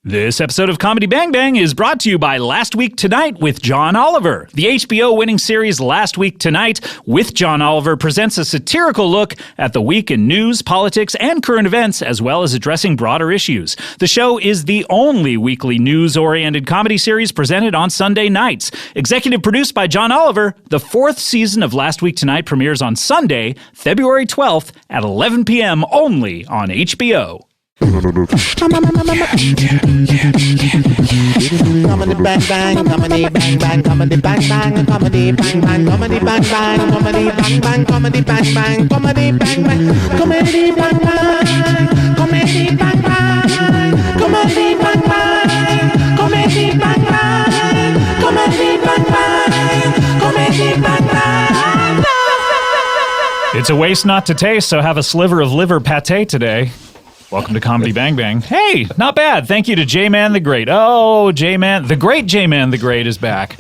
This episode of Comedy Bang Bang is brought to you by Last Week Tonight with John Oliver. The HBO-winning series Last Week Tonight with John Oliver presents a satirical look at the week in news, politics, and current events, as well as addressing broader issues. The show is the only weekly news-oriented comedy series presented on Sunday nights. Executive produced by John Oliver, the fourth season of Last Week Tonight premieres on Sunday, February 12th at 11 p.m. only on HBO. Comedy bang bang, comedy bang bang, comedy bang bang, comedy bang bang, comedy bang bang, comedy bang bang, comedy bang bang, comedy bang bang, comedy bang bang, comedy bang bang, comedy bang bang, comedy bang bang, comedy bang bang, comedy bang bang. It's a waste not to taste, so have a sliver of liver pate today. Welcome to Comedy Bang Bang. Hey, not bad. Thank you to J-Man the Great. Oh, J-Man, the great J-Man the Great is back.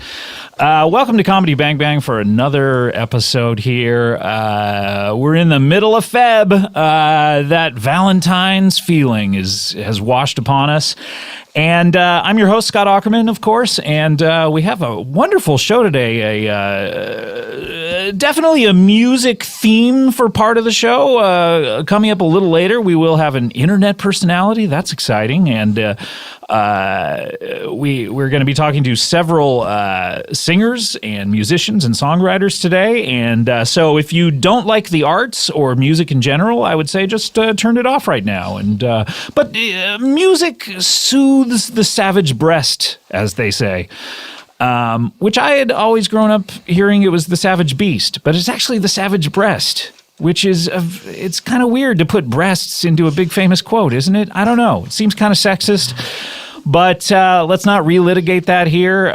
Welcome to Comedy Bang Bang for another episode here. We're in the middle of Feb. That Valentine's feeling has washed upon us. And I'm your host, Scott Aukerman, of course, and we have a wonderful show today. Definitely a music theme for part of the show. Coming up a little later, we will have an internet personality. That's exciting. And we're going to be talking to several singers and musicians and songwriters today. And so if you don't like the arts or music in general, I would say just turn it off right now. And but music soothes the savage breast, as they say. Which I had always grown up hearing it was the savage beast, but it's actually the savage breast, which is, it's kind of weird to put breasts into a big famous quote, isn't it? I don't know. It seems kind of sexist, but let's not relitigate that here.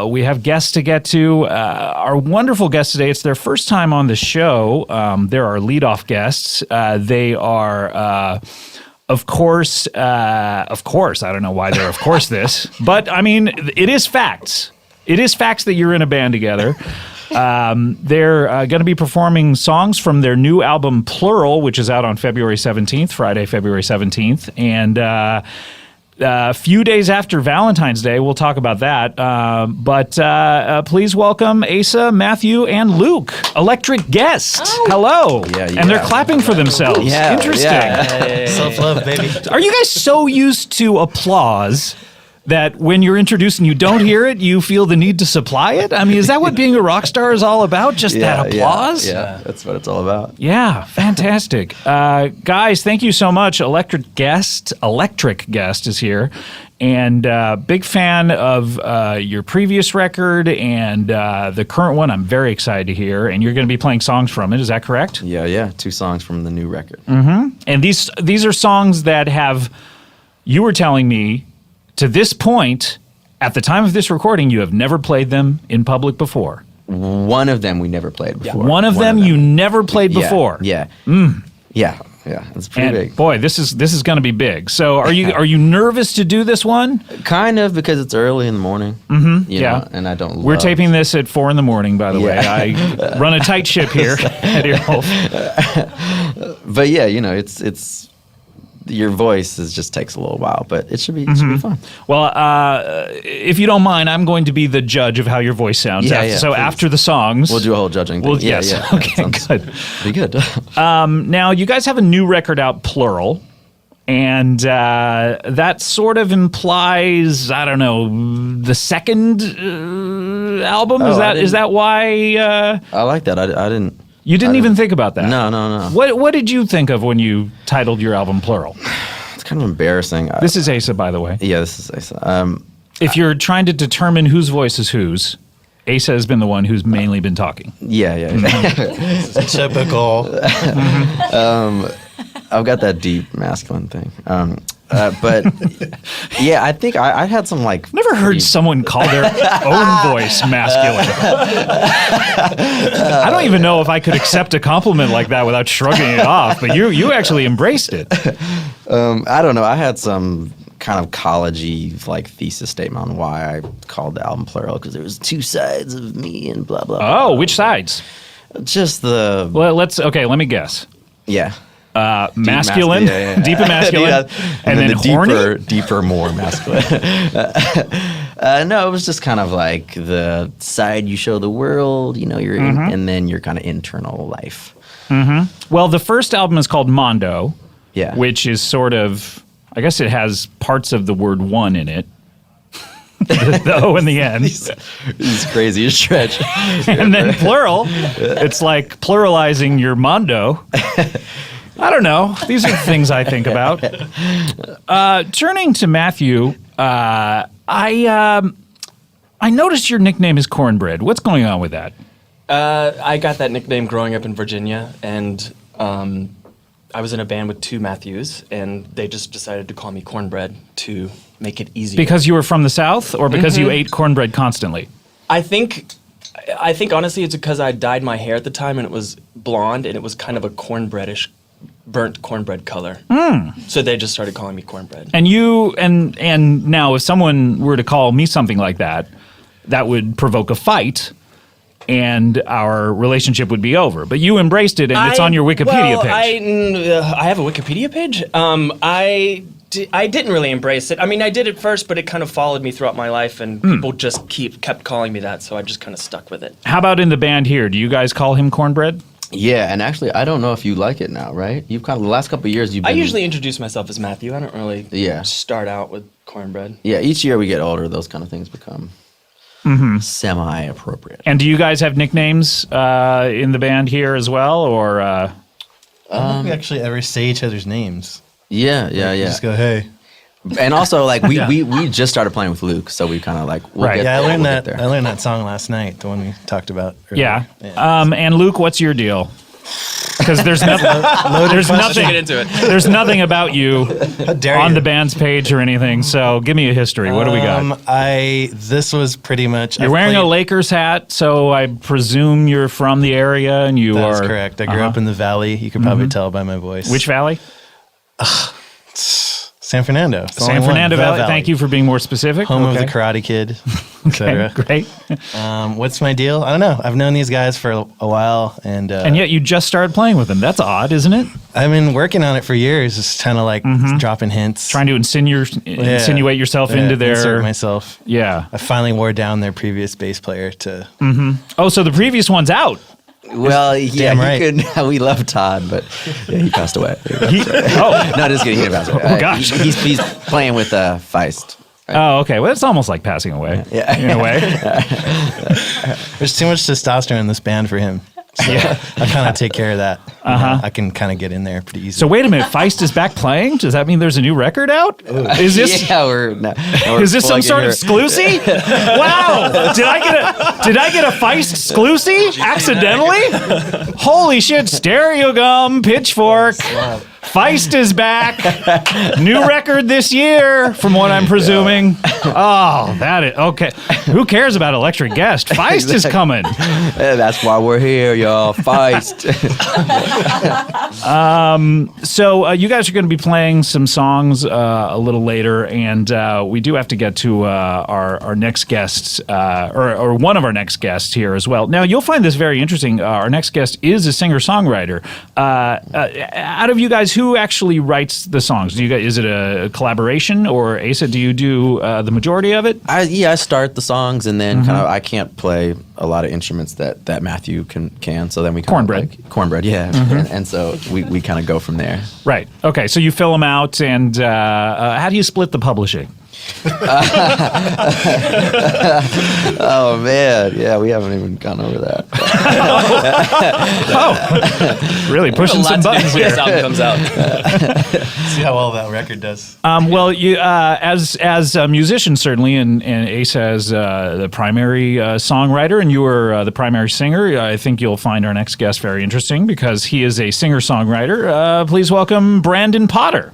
We have guests to get to. Our wonderful guests today, it's their first time on the show. They're our leadoff guests. They are... Of course, I don't know why they're of course this, but I mean, it is facts. It is facts that you're in a band together. They're going to be performing songs from their new album, Plural, which is out on February 17th, Friday, February 17th. And a few days after Valentine's Day, we'll talk about that. But please welcome Asa, Matthew, and Luke, electric guests. Oh. Hello. Yeah. And they're clapping for themselves. Yeah, interesting. Yeah. Self-love, baby. Are you guys so used to applause that when you're introduced and you don't hear it, you feel the need to supply it? I mean, is that what being a rock star is all about? Just that applause? Yeah, that's what it's all about. Yeah, fantastic. Guys, thank you so much. Electric Guest is here. And big fan of your previous record and the current one. I'm very excited to hear. And you're going to be playing songs from it. Is that correct? Yeah. 2 songs from the new record. Mm-hmm. And these are songs that have, you were telling me, to this point, at the time of this recording, you have never played them in public before. One of them we never played before. One of them you never played before. Yeah. Yeah, it's pretty big. Boy, this is going to be big. So are you nervous to do this one? Kind of, because it's early in the morning. Mm-hmm. You know, and I don't. We're taping this at 4 a.m, by the way. I run a tight ship here at Earwolf. But yeah, you know, it's. Your voice just takes a little while, but it should be fun. Well, if you don't mind, I'm going to be the judge of how your voice sounds. So please. After the songs, we'll do a whole judging thing. Yes. Okay, good. Be good. Now, you guys have a new record out, Plural, and that sort of implies, I don't know, the second album. Is that why? I like that. I didn't. You didn't even think about that? No. What did you think of when you titled your album Plural? It's kind of embarrassing. This is Asa, by the way. Yeah, this is Asa. If you're trying to determine whose voice is whose, Asa has been the one who's mainly been talking. Yeah. Typical. I've got that deep masculine thing. But yeah, I think I had some like. Never heard someone call their own voice masculine. I don't even know if I could accept a compliment like that without shrugging it off. But you actually embraced it. I don't know. I had some kind of college-y like thesis statement on why I called the album Plural, because there was 2 sides of me and blah blah. Oh, which sides? Just the. Well, let me guess. Yeah. masculine, deep and masculine, and then horny? deeper, more masculine. No, it was just kind of like the side you show the world, and then your kind of internal life. Well, the first album is called Mondo, which is sort of, I guess it has parts of the word one in it. The O in the end. This is crazy stretch. And then Plural, it's like pluralizing your Mondo. I don't know. These are the things I think about. Turning to Matthew, I noticed your nickname is Cornbread. What's going on with that? I got that nickname growing up in Virginia, and I was in a band with two Matthews, and they just decided to call me Cornbread to make it easier. Because you were from the South, or because you ate cornbread constantly? I think honestly it's because I dyed my hair at the time, and it was blonde, and it was kind of a cornbreadish, burnt cornbread color. So they just started calling me Cornbread. And you and now if someone were to call me something like that, that would provoke a fight. And our relationship would be over. But you embraced it, and it's on your Wikipedia page. I have a Wikipedia page. I didn't really embrace it. I mean, I did at first, but it kind of followed me throughout my life, and people just kept calling me that, so I just kind of stuck with it. How about in the band here? Do you guys call him Cornbread? Yeah, and actually, I don't know if you like it now, right? You've kind of, the last couple of years, I usually introduce myself as Matthew. I don't really start out with Cornbread. Yeah, each year we get older, those kind of things become semi-appropriate. And do you guys have nicknames in the band here as well, or? I don't think we actually ever say each other's names. Yeah. Just go, hey. And also, like we just started playing with Luke, so we kind of like I learned that song last night, the one we talked about earlier. Yeah. And Luke, what's your deal? Because there's there's nothing about you on the band's page or anything. So give me a history. What do we got? This was pretty much. You're wearing a Lakers hat, so I presume you're from the area, and you are. That's correct. I grew up in the Valley. You could probably tell by my voice. Which valley? San Fernando. San Fernando Valley. Thank you for being more specific. Home of the Karate Kid, etc. Great. What's my deal? I don't know. I've known these guys for a while, and yet you just started playing with them. That's odd, isn't it? I've been working on it for years. Just kind of like dropping hints, trying to insinuate yourself into their. Insert myself. Yeah. I finally wore down their previous bass player to. Oh, so the previous one's out. Well, yeah, right. We love Todd, but he passed away. No, just kidding. He didn't pass away. Oh, gosh. He's playing with Feist. Right? Oh, okay. Well, it's almost like passing away. Yeah. In a way. There's too much testosterone in this band for him. So I kind of take care of that. I can kind of get in there pretty easily. So wait a minute, Feist is back playing? Does that mean there's a new record out? Is this? Yeah, is this some sort of exclusive? Wow! Did I get a Feist exclusive accidentally? Holy shit! Stereo gum, pitchfork. Feist is back. New record this year, from what I'm presuming. Oh, that is okay. Who cares about Electric Guest? Feist is coming. That's why we're here, y'all. Feist. So you guys are going to be playing some songs a little later, and we do have to get to our next guests, or one of our next guests here as well. Now, you'll find this very interesting. Our next guest is a singer-songwriter. Out of you guys, who actually writes the songs? Do you guys, is it a collaboration, or Asa, do you do the majority of it? I start the songs, and then kind of I can't play a lot of instruments that Matthew can. So then we cornbread, yeah, and so we kind of go from there. Right. Okay. So you fill them out, and how do you split the publishing? Oh man, yeah, we haven't even gone over that. Really pushing some buttons here. This album comes out. See how well that record does. Well, you as a musician certainly, and Ace as the primary songwriter, and you are the primary singer. I think you'll find our next guest very interesting because he is a singer-songwriter. Please welcome Brandon Potter.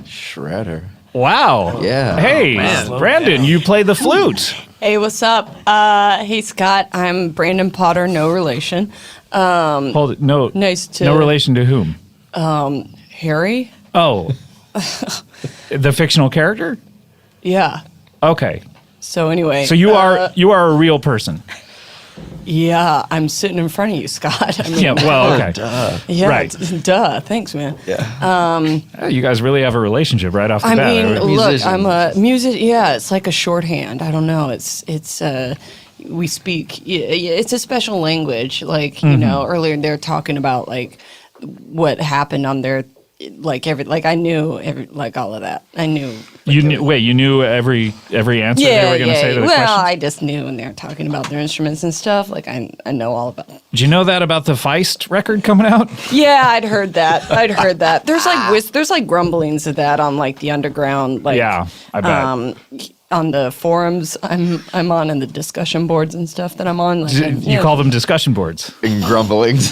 Shredder. Wow. Yeah. Hey, Brandon, you play the flute. Hey, what's up? Hey, Scott. I'm Brandon Potter, no relation. Hold it. No. Nice to. No relation to whom? Harry? Oh. The fictional character? Yeah. Okay. So anyway. So you are a real person. Yeah, I'm sitting in front of you, Scott. I mean, Yeah, well, okay. yeah, right. Duh. Thanks, man. You guys really have a relationship right off the I bat. mean, right? look, I'm a music. Yeah, it's like a shorthand. I don't know. It's we speak. It's a special language. Like you know, earlier they're talking about like what happened on their I knew all of that. I knew. You knew every answer they were going to say to the Well, questions? I just knew when they were talking about their instruments and stuff. Like I know all about it. Did you know that about the Feist record coming out? Yeah, I'd heard that. There's like grumblings of that on like the underground. Like, Yeah, I bet. On the forums I'm on and the discussion boards and stuff that I'm on. Like, You call them discussion boards. Grumblings.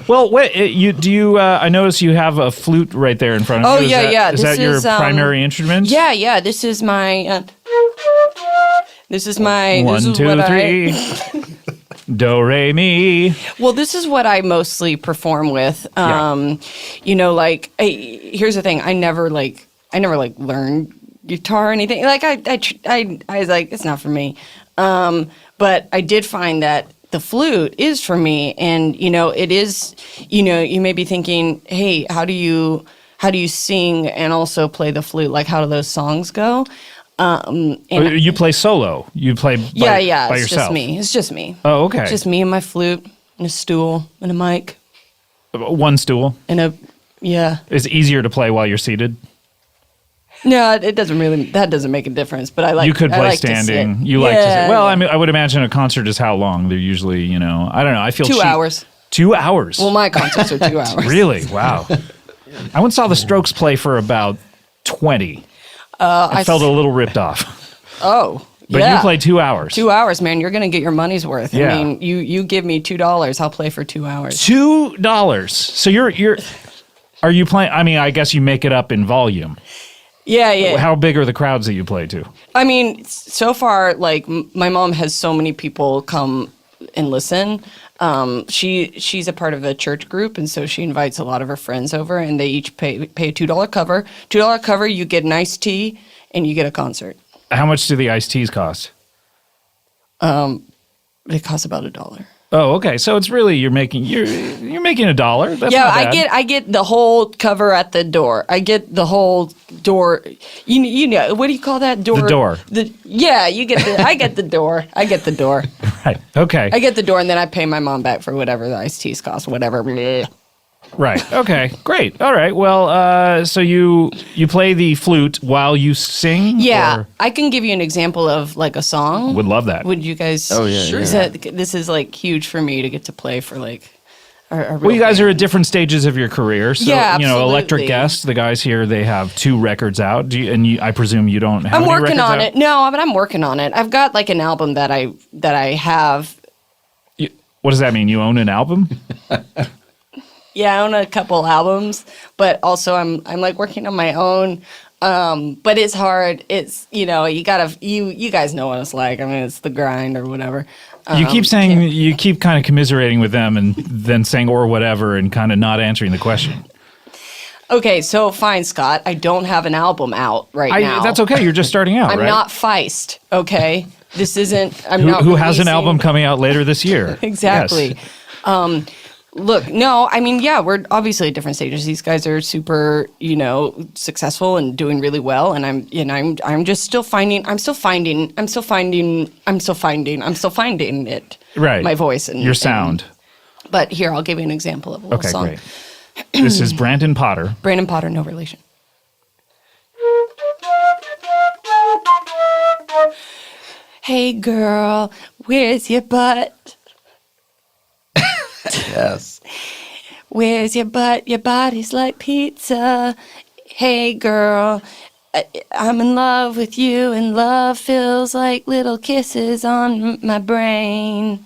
Well, I notice you have a flute right there in front of you. Is that your primary instrument? Yeah. This is my. This is my. 1, 2, 3. Do, re, mi. Well, this is what I mostly perform with. You know, like here's the thing. I never learned guitar or anything. Like I was like, it's not for me. But I did find that the flute is for me, and you know, it is. You know, you may be thinking, hey, how do you sing and also play the flute? Like, how do those songs go? And You play solo. You play by it's yourself. It's just me. Oh, okay. It's just me and my flute and a stool and a mic One stool. and a It's easier to play while you're seated. No, it doesn't really. That doesn't make a difference. But I like. You could I play like standing. To sit. You like to sit. Well, yeah. I mean, I would imagine a concert is how long? They're usually, I don't know. I feel 2 cheap. hours. 2 hours. Well, my concerts are 2 hours. Really? Wow. I once saw the Strokes play for about 20. I felt a little ripped off. Oh. But yeah. you play 2 hours. 2 hours, man. You're gonna get your money's worth. Yeah. I mean, you give me $2, I'll play for 2 hours. $2. So you're. Are you playing? I mean, I guess you make it up in volume. Yeah. How big are the crowds that you play to? I mean, so far, like my mom has so many people come and listen. She's a part of a church group, and so she invites a lot of her friends over, and they each pay a $2 cover. $2 cover, you get an iced tea, and you get a concert. How much do the iced teas cost? It costs about $1. Oh, okay. So it's really you're making $1. That's Yeah, not bad. I get the whole cover at the door. I get the whole door. You know what do you call that door? The door. You get the. I get the door. I get the door. Right. Okay. I get the door, and then I pay my mom back for whatever the iced teas cost. Whatever. Bleh. Right. Okay. Great. All right. Well, so you play the flute while you sing? Yeah, or- I can give you an example of like a song. Would love that. Would you guys? Oh, yeah, Sure. yeah. This is like huge for me to get to play for like. Well, you guys are at different stages of your career. So, Yeah, Electric absolutely. Guest, the guys here, they have 2 records out. I presume you don't have I'm any working records on out? it. No, but I'm working on it. I've got like an album that I have. What does that mean? You own an album? Yeah, I own a couple albums, but also I'm like working on my own. But it's hard. It's you guys know what it's like. I mean, it's the grind or whatever. You keep saying you keep kind of commiserating with them and then saying or whatever and kind of not answering the question. Okay, so fine, Scott. I don't have an album out right now. That's okay. You're just starting out, I'm right? not Feist. Okay, this isn't. I'm Who, not. who has an releasing- album coming out later this year? Exactly. Yes. Look, no, I mean, yeah, we're obviously at different stages. These guys are super, successful and doing really well, and I'm just still finding it. Right. My voice and your sound. But here, I'll give you an example of a little Okay, song. great. This is Brandon Potter. Brandon Potter, no relation. Hey girl, where's your butt? Yes. Where's your butt? Your body's like pizza. Hey girl, I'm in love with you, and love feels like little kisses on my brain.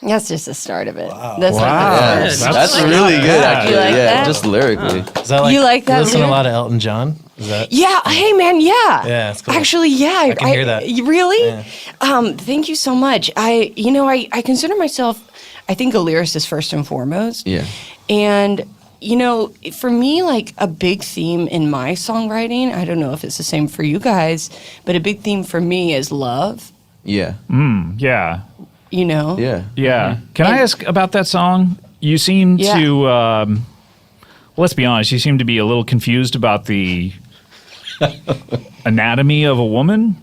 That's just the start of it. Wow. That's Wow. like the first. That's really good, actually. You like yeah, that? just lyrically. Is that like You like that You listen lyric? a lot of Elton John? Is that? Yeah. Hey, man. Yeah. Yeah, it's cool. Actually, yeah. I can hear that. Really? Yeah. Thank you so much. I consider myself, I think, a lyricist first and foremost. Yeah. And, for me, like a big theme in my songwriting, I don't know if it's the same for you guys, but a big theme for me is love. Yeah. Yeah. You know? Yeah. Yeah. Can I ask about that song? You seem Yeah. to, let's be honest, you seem to be a little confused about the anatomy of a woman.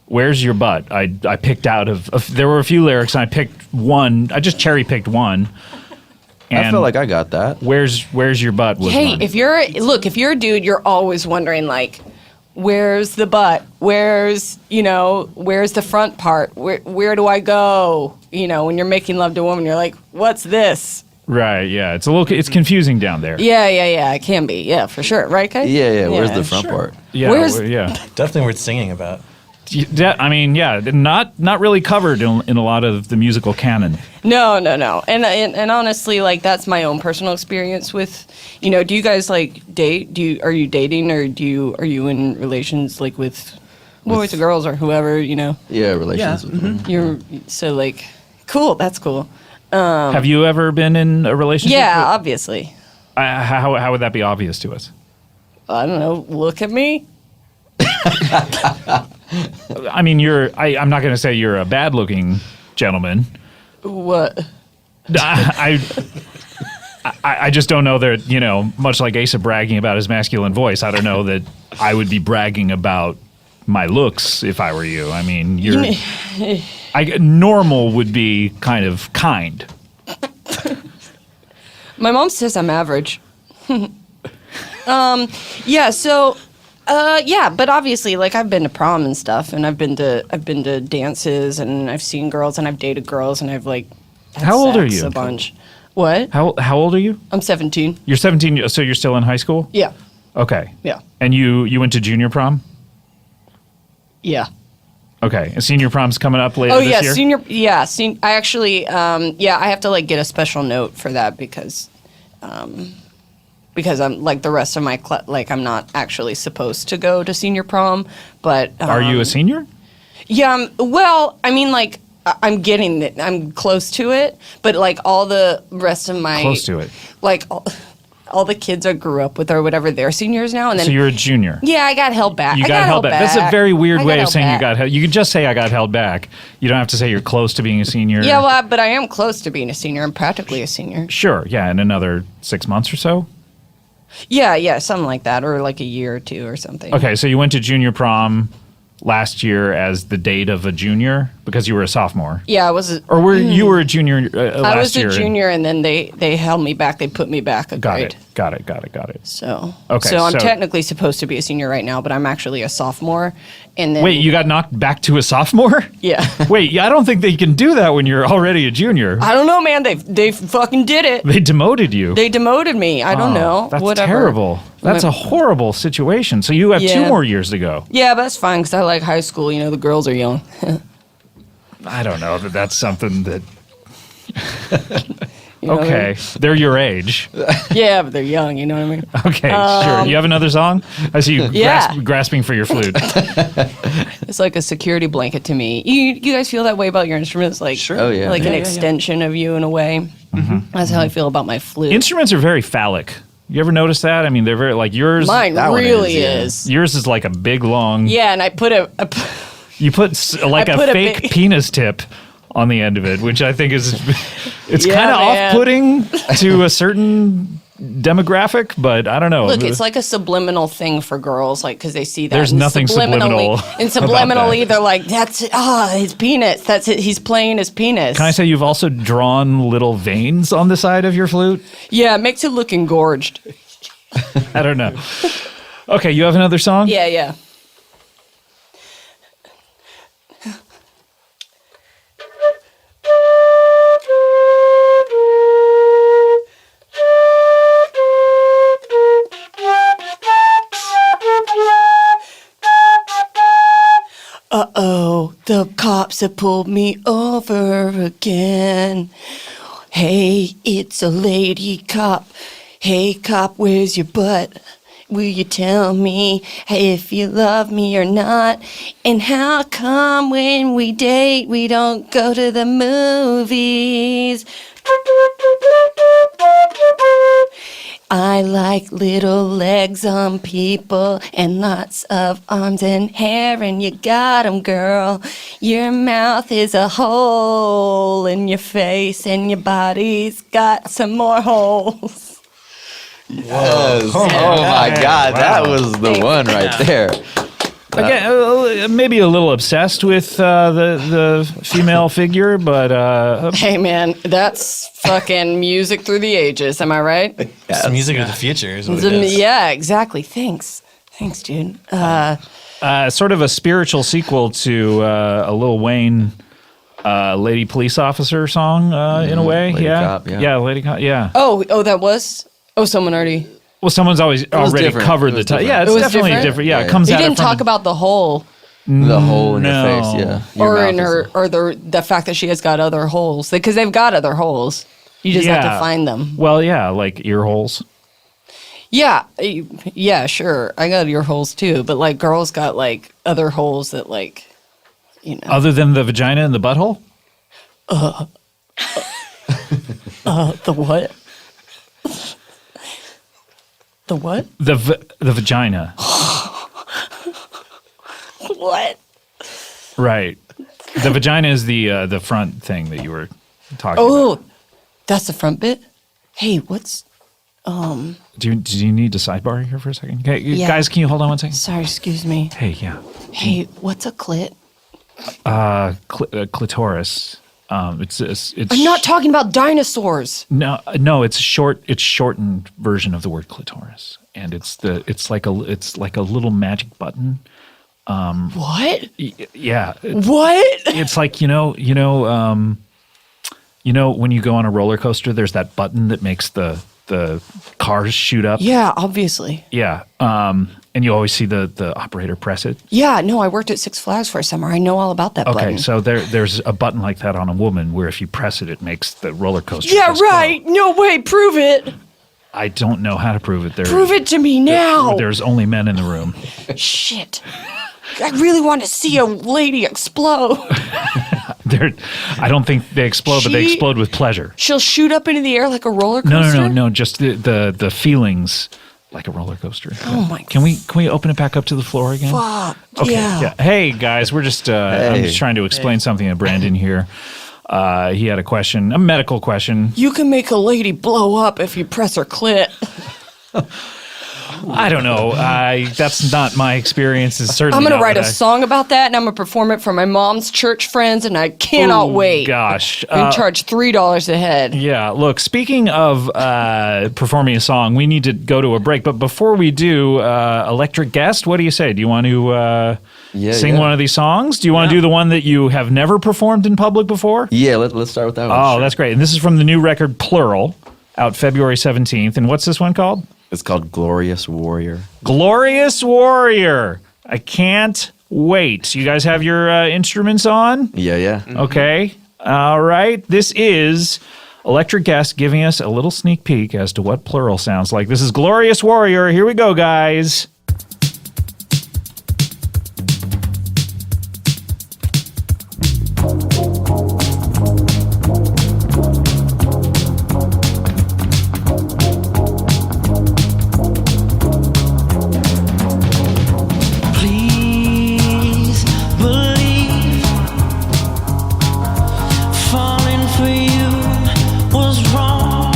Where's your butt? I picked out there were a few lyrics and I picked one. I just cherry picked one. And I feel like I got that. Where's your butt? Was Hey, one. if you're a dude, you're always wondering like, where's the butt? Where's the front part? Where do I go? You know, when you're making love to a woman, you're like, what's this? Right, yeah. It's confusing down there. Yeah. It can be. Yeah, for sure. Right, guys? Yeah. Where's the front part? Yeah, yeah. Definitely worth singing about. I mean, yeah, not really covered in a lot of the musical canon. No. And honestly, like that's my own personal experience with, do you guys like date? Are you dating or are you in relations like with boys or girls or whoever, Yeah, relations with women. You're so like cool, that's cool. Have you ever been in a relationship? Yeah, obviously. How would that be obvious to us? I don't know, look at me. I mean, I'm not going to say you're a bad-looking gentleman. What? I just don't know that, much like Asa bragging about his masculine voice, I don't know that I would be bragging about my looks if I were you. I mean, normal would be kind of kind. My mom says I'm average. Yeah, so but obviously, like I've been to prom and stuff, and I've been to dances, and I've seen girls, and I've dated girls, and I've like had How old are sex you? A bunch. What? How old are you? I'm 17. You're 17, so you're still in high school? Yeah. Okay. Yeah. And you went to junior prom? Yeah. Okay. And senior prom's coming up later Oh this yeah, year? I actually I have to like get a special note for that because I'm like the rest of my I'm not actually supposed to go to senior prom, but Are you a senior? Yeah, well, I mean like I'm getting it. I'm close to it, but like all the rest of my Close to it. Like all the kids I grew up with or whatever, they're seniors now, and then So you're a junior. yeah, I got held back. You got held back. That's a very weird I way got of held saying you back. got held. You could just say I got held back. You don't have to say you're close to being a senior. Yeah, well, but I am close to being a senior. I'm practically a senior. Sure. Yeah, in another 6 months or so. Yeah, something like that, or like a year or two or something. Okay, so you went to junior prom last year as the date of a junior because you were a sophomore. Yeah, I was. Or you were a junior last year? I was a junior, and then they held me back. They put me back a Got grade. it. Got it. So, Okay, so I'm so- technically supposed to be a senior right now, but I'm actually a sophomore. And then Wait, you got knocked back to a sophomore? yeah. Wait, I don't think they can do that when you're already a junior. I don't know, man. They fucking did it. They demoted you. They demoted me. I don't know. That's Whatever. terrible. That's a horrible situation. So you have 2 Yeah. more years to go. Yeah, but that's fine because I like high school. You know, the girls are young. I don't know that that's something that. You know what I mean? Okay, they're your age. Yeah, but they're young. You know what I mean? Okay, sure. You have another song? I see you Yeah. grasping for your flute. It's like a security blanket to me. You guys feel that way about your instruments? Like Sure. Oh, yeah. like Yeah, an extension of you in a way. That's how I feel about my flute. Instruments are very phallic. You ever notice that? I mean, they're very like yours. Mine That one really is, yeah. Yours is like a big long. Yeah, and I put You put like I a put a fake big- penis tip on the end of it, which I think is it's Yeah, kind of man. off-putting to a certain demographic, but I don't know. Look, it's like a subliminal thing for girls, like because they see that. There's and nothing subliminal And about subliminally, that. they're like, "That's his penis. That's it. He's playing his penis." Can I say you've also drawn little veins on the side of your flute? Yeah, it makes it look engorged. I don't know. Okay, you have another song? Yeah. Uh-oh, the cops have pulled me over again. Hey, it's a lady cop. Hey, cop, where's your butt? Will you tell me if you love me or not? And how come when we date, we don't go to the movies? I like little legs on people and lots of arms and hair, and you got 'em, girl. Your mouth is a hole in your face, and your body's got some more holes. Yes. Oh my God, that was the one right there. Again, maybe a little obsessed with the female figure, but Hey, man, that's fucking music through the ages. Am I right? It's music of the future is what it is. Yeah, exactly. Thanks, dude. sort of a spiritual sequel to a Lil Wayne Lady Police Officer song in a way. Lady Yeah. Cop, yeah. Yeah, Lady Cop, yeah. Oh, that was. Oh, someone already. Well, someone's already different. covered It the was title. different. Yeah, it's It was definitely different? different. Yeah, Yeah, it comes You out didn't from talk about the hole, The hole in No. your face, yeah. Your or mouth in is her, or the fact that she has got other holes, because they've got other holes. You just have to find them. Well, yeah, like ear holes. Yeah, sure. I got ear holes too, but like girls got like other holes that like, you know. Other than the vagina and the butthole? The what? The what? The vagina. What? Right. The vagina is the front thing that you were talking about. Oh, that's the front bit. Hey, what's? Do you need to sidebar here for a second? Okay, Yeah. guys, can you hold on one second? Sorry, excuse me. Hey, yeah. Hey, what's a clit? Clitoris. It's. I'm not talking about dinosaurs. No, it's short. It's shortened version of the word clitoris, and it's like a little magic button. What? Yeah, What? it's like you know when you go on a roller coaster, there's that button that makes the cars shoot up. Yeah, obviously. Yeah. And you always see the operator press it. Yeah, no, I worked at Six Flags for a summer. I know all about that Okay, button. so there's a button like that on a woman where if you press it, it makes the roller coaster. Yeah, just go. right. No way. Prove it. I don't know how to prove it. Prove it to me now. There's only men in the room. Shit. I really want to see a lady explode. I don't think they explode, but they She- explode with pleasure. She'll shoot up into the air like a roller coaster. No. Just the feelings like a roller coaster. Oh my Can we open it back up to the floor again? Fuck. Okay. Yeah. Hey guys, we're just I'm Hey. just trying to explain something to Brandon here. He had a question, a medical question. You can make a lady blow up if you press her clit. I don't know. That's not my experience. It's certainly I'm going not to write a what I- song about that, and I'm going to perform it for my mom's church friends, and I cannot Oh, wait. Gosh. I'm going to charge $3 a head. Yeah, look, speaking of performing a song, we need to go to a break. But before we do, Electric Guest, what do you say? Do you want to sing yeah. one of these songs? Do you want to do the one that you have never performed in public before? Yeah, let's start with that one. Oh, sure. that's great. And this is from the new record Plural, out February 17th. And what's this one called? It's called Glorious Warrior. Glorious Warrior. I can't wait. You guys have your instruments on? Yeah. Okay. All right. This is Electric Guest giving us a little sneak peek as to what Plural sounds like. This is Glorious Warrior. Here we go, guys. Please believe falling for you was wrong.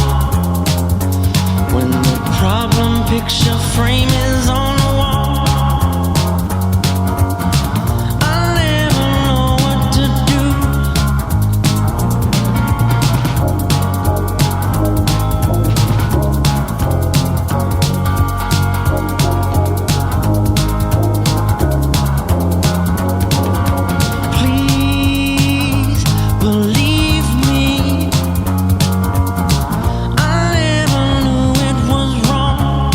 When the problem picture frame is on the wall, I never know what to do. Please believe me. I never knew it was wrong.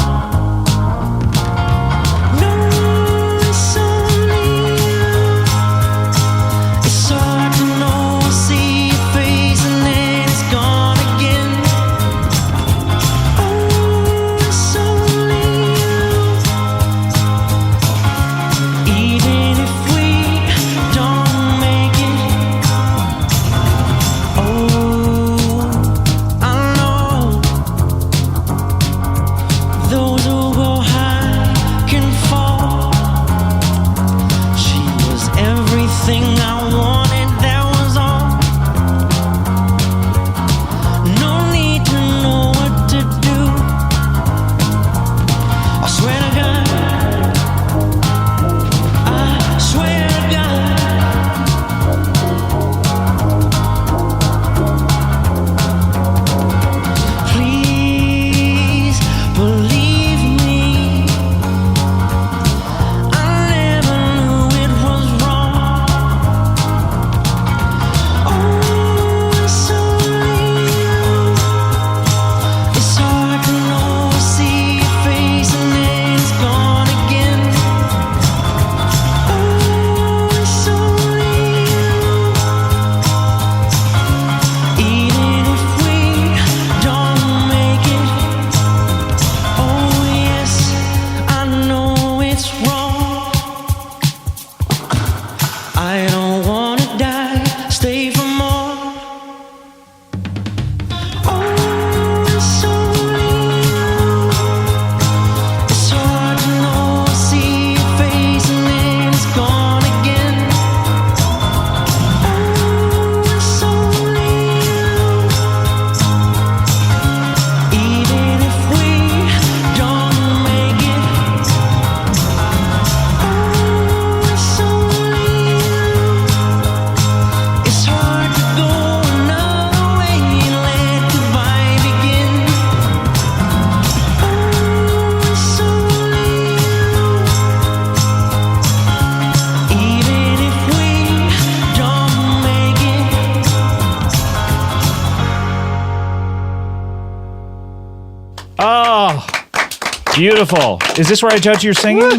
Beautiful. Is this where I judge your singing?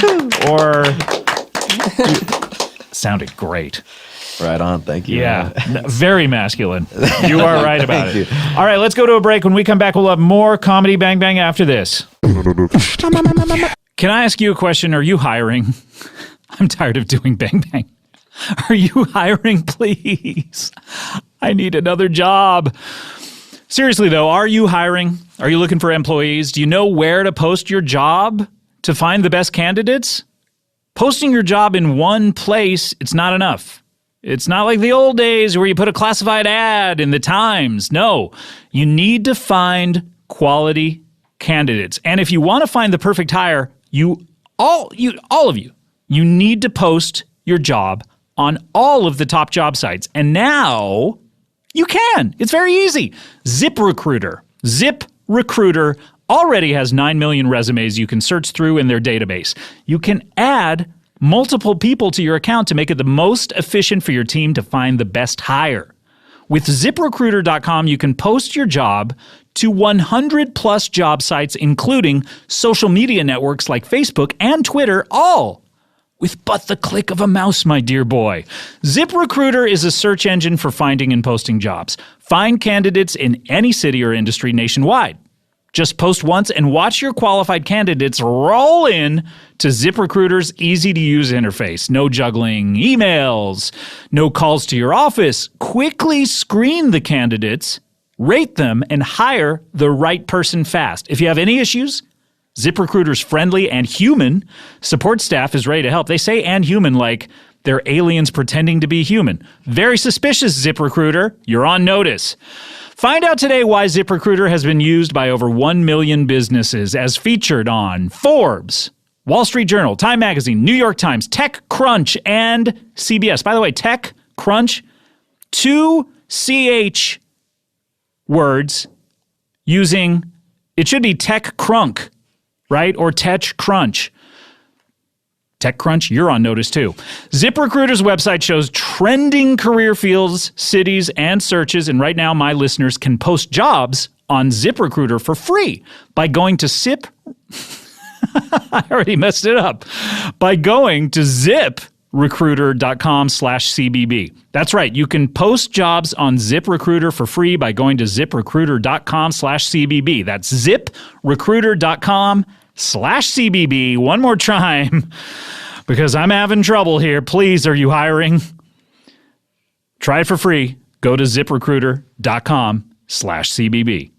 Or sounded great. Right on. Thank you. Yeah. Very masculine. You are right about it. All right, let's go to a break. When we come back, we'll have more Comedy Bang Bang after this. Can I ask you a question? Are you hiring? I'm tired of doing Bang Bang. Are you hiring, please? I need another job. Seriously, though, are you hiring? Are you looking for employees? Do you know where to post your job to find the best candidates? Posting your job in one place, it's not enough. It's not like the old days where you put a classified ad in the Times. No, you need to find quality candidates. And if you want to find the perfect hire, all of you need to post your job on all of the top job sites. And now you can. It's very easy. ZipRecruiter. ZipRecruiter already has 9 million resumes you can search through in their database. You can add multiple people to your account to make it the most efficient for your team to find the best hire. With ZipRecruiter.com, you can post your job to 100 plus job sites, including social media networks like Facebook and Twitter, all with but the click of a mouse, my dear boy. ZipRecruiter is a search engine for finding and posting jobs. Find candidates in any city or industry nationwide. Just post once and watch your qualified candidates roll in to ZipRecruiter's easy-to-use interface. No juggling emails, no calls to your office. Quickly screen the candidates, rate them, and hire the right person fast. If you have any issues, ZipRecruiter's friendly and human support staff is ready to help. They say and human like they're aliens pretending to be human. Very suspicious, ZipRecruiter. You're on notice. Find out today why ZipRecruiter has been used by over 1 million businesses, as featured on Forbes, Wall Street Journal, Time Magazine, New York Times, TechCrunch, and CBS. By the way, TechCrunch, 2 CH words using, it should be TechCrunch, right? Or TechCrunch. TechCrunch, you're on notice too. ZipRecruiter's website shows trending career fields, cities, and searches. And right now, my listeners can post jobs on ZipRecruiter for free by going to I already messed it up. By going to ZipRecruiter.com/CBB. That's right. You can post jobs on ZipRecruiter for free by going to ZipRecruiter.com/CBB. That's ZipRecruiter.com/CBB. One more time, because I'm having trouble here. Please, are you hiring? Try it for free. Go to ZipRecruiter.com/CBB.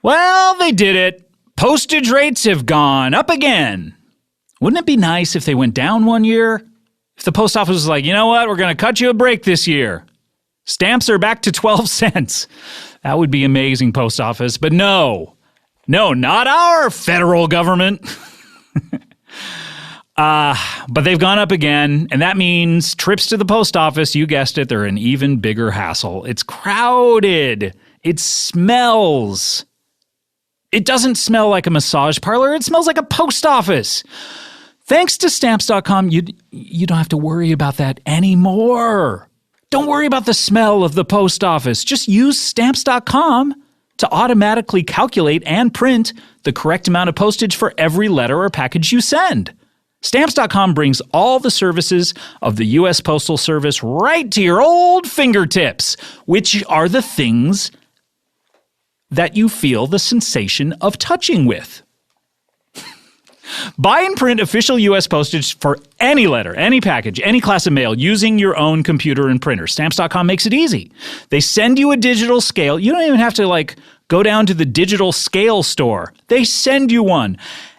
Well, they did it. Postage rates have gone up again. Wouldn't it be nice if they went down one year? If the post office was like, you know what, we're going to cut you a break this year. Stamps are back to 12 cents. That would be amazing, post office. But no, not our federal government. But they've gone up again, and that means trips to the post office, you guessed it, they're an even bigger hassle. It's crowded. It smells. It doesn't smell like a massage parlor. It smells like a post office. Thanks to Stamps.com, you don't have to worry about that anymore. Don't worry about the smell of the post office. Just use Stamps.com to automatically calculate and print the correct amount of postage for every letter or package you send. Stamps.com brings all the services of the U.S. Postal Service right to your old fingertips, which are the things that you feel the sensation of touching with. Buy and print official U.S. postage for any letter, any package, any class of mail using your own computer and printer. Stamps.com makes it easy. They send you a digital scale. You don't even have to go down to the digital scale store. They send you one.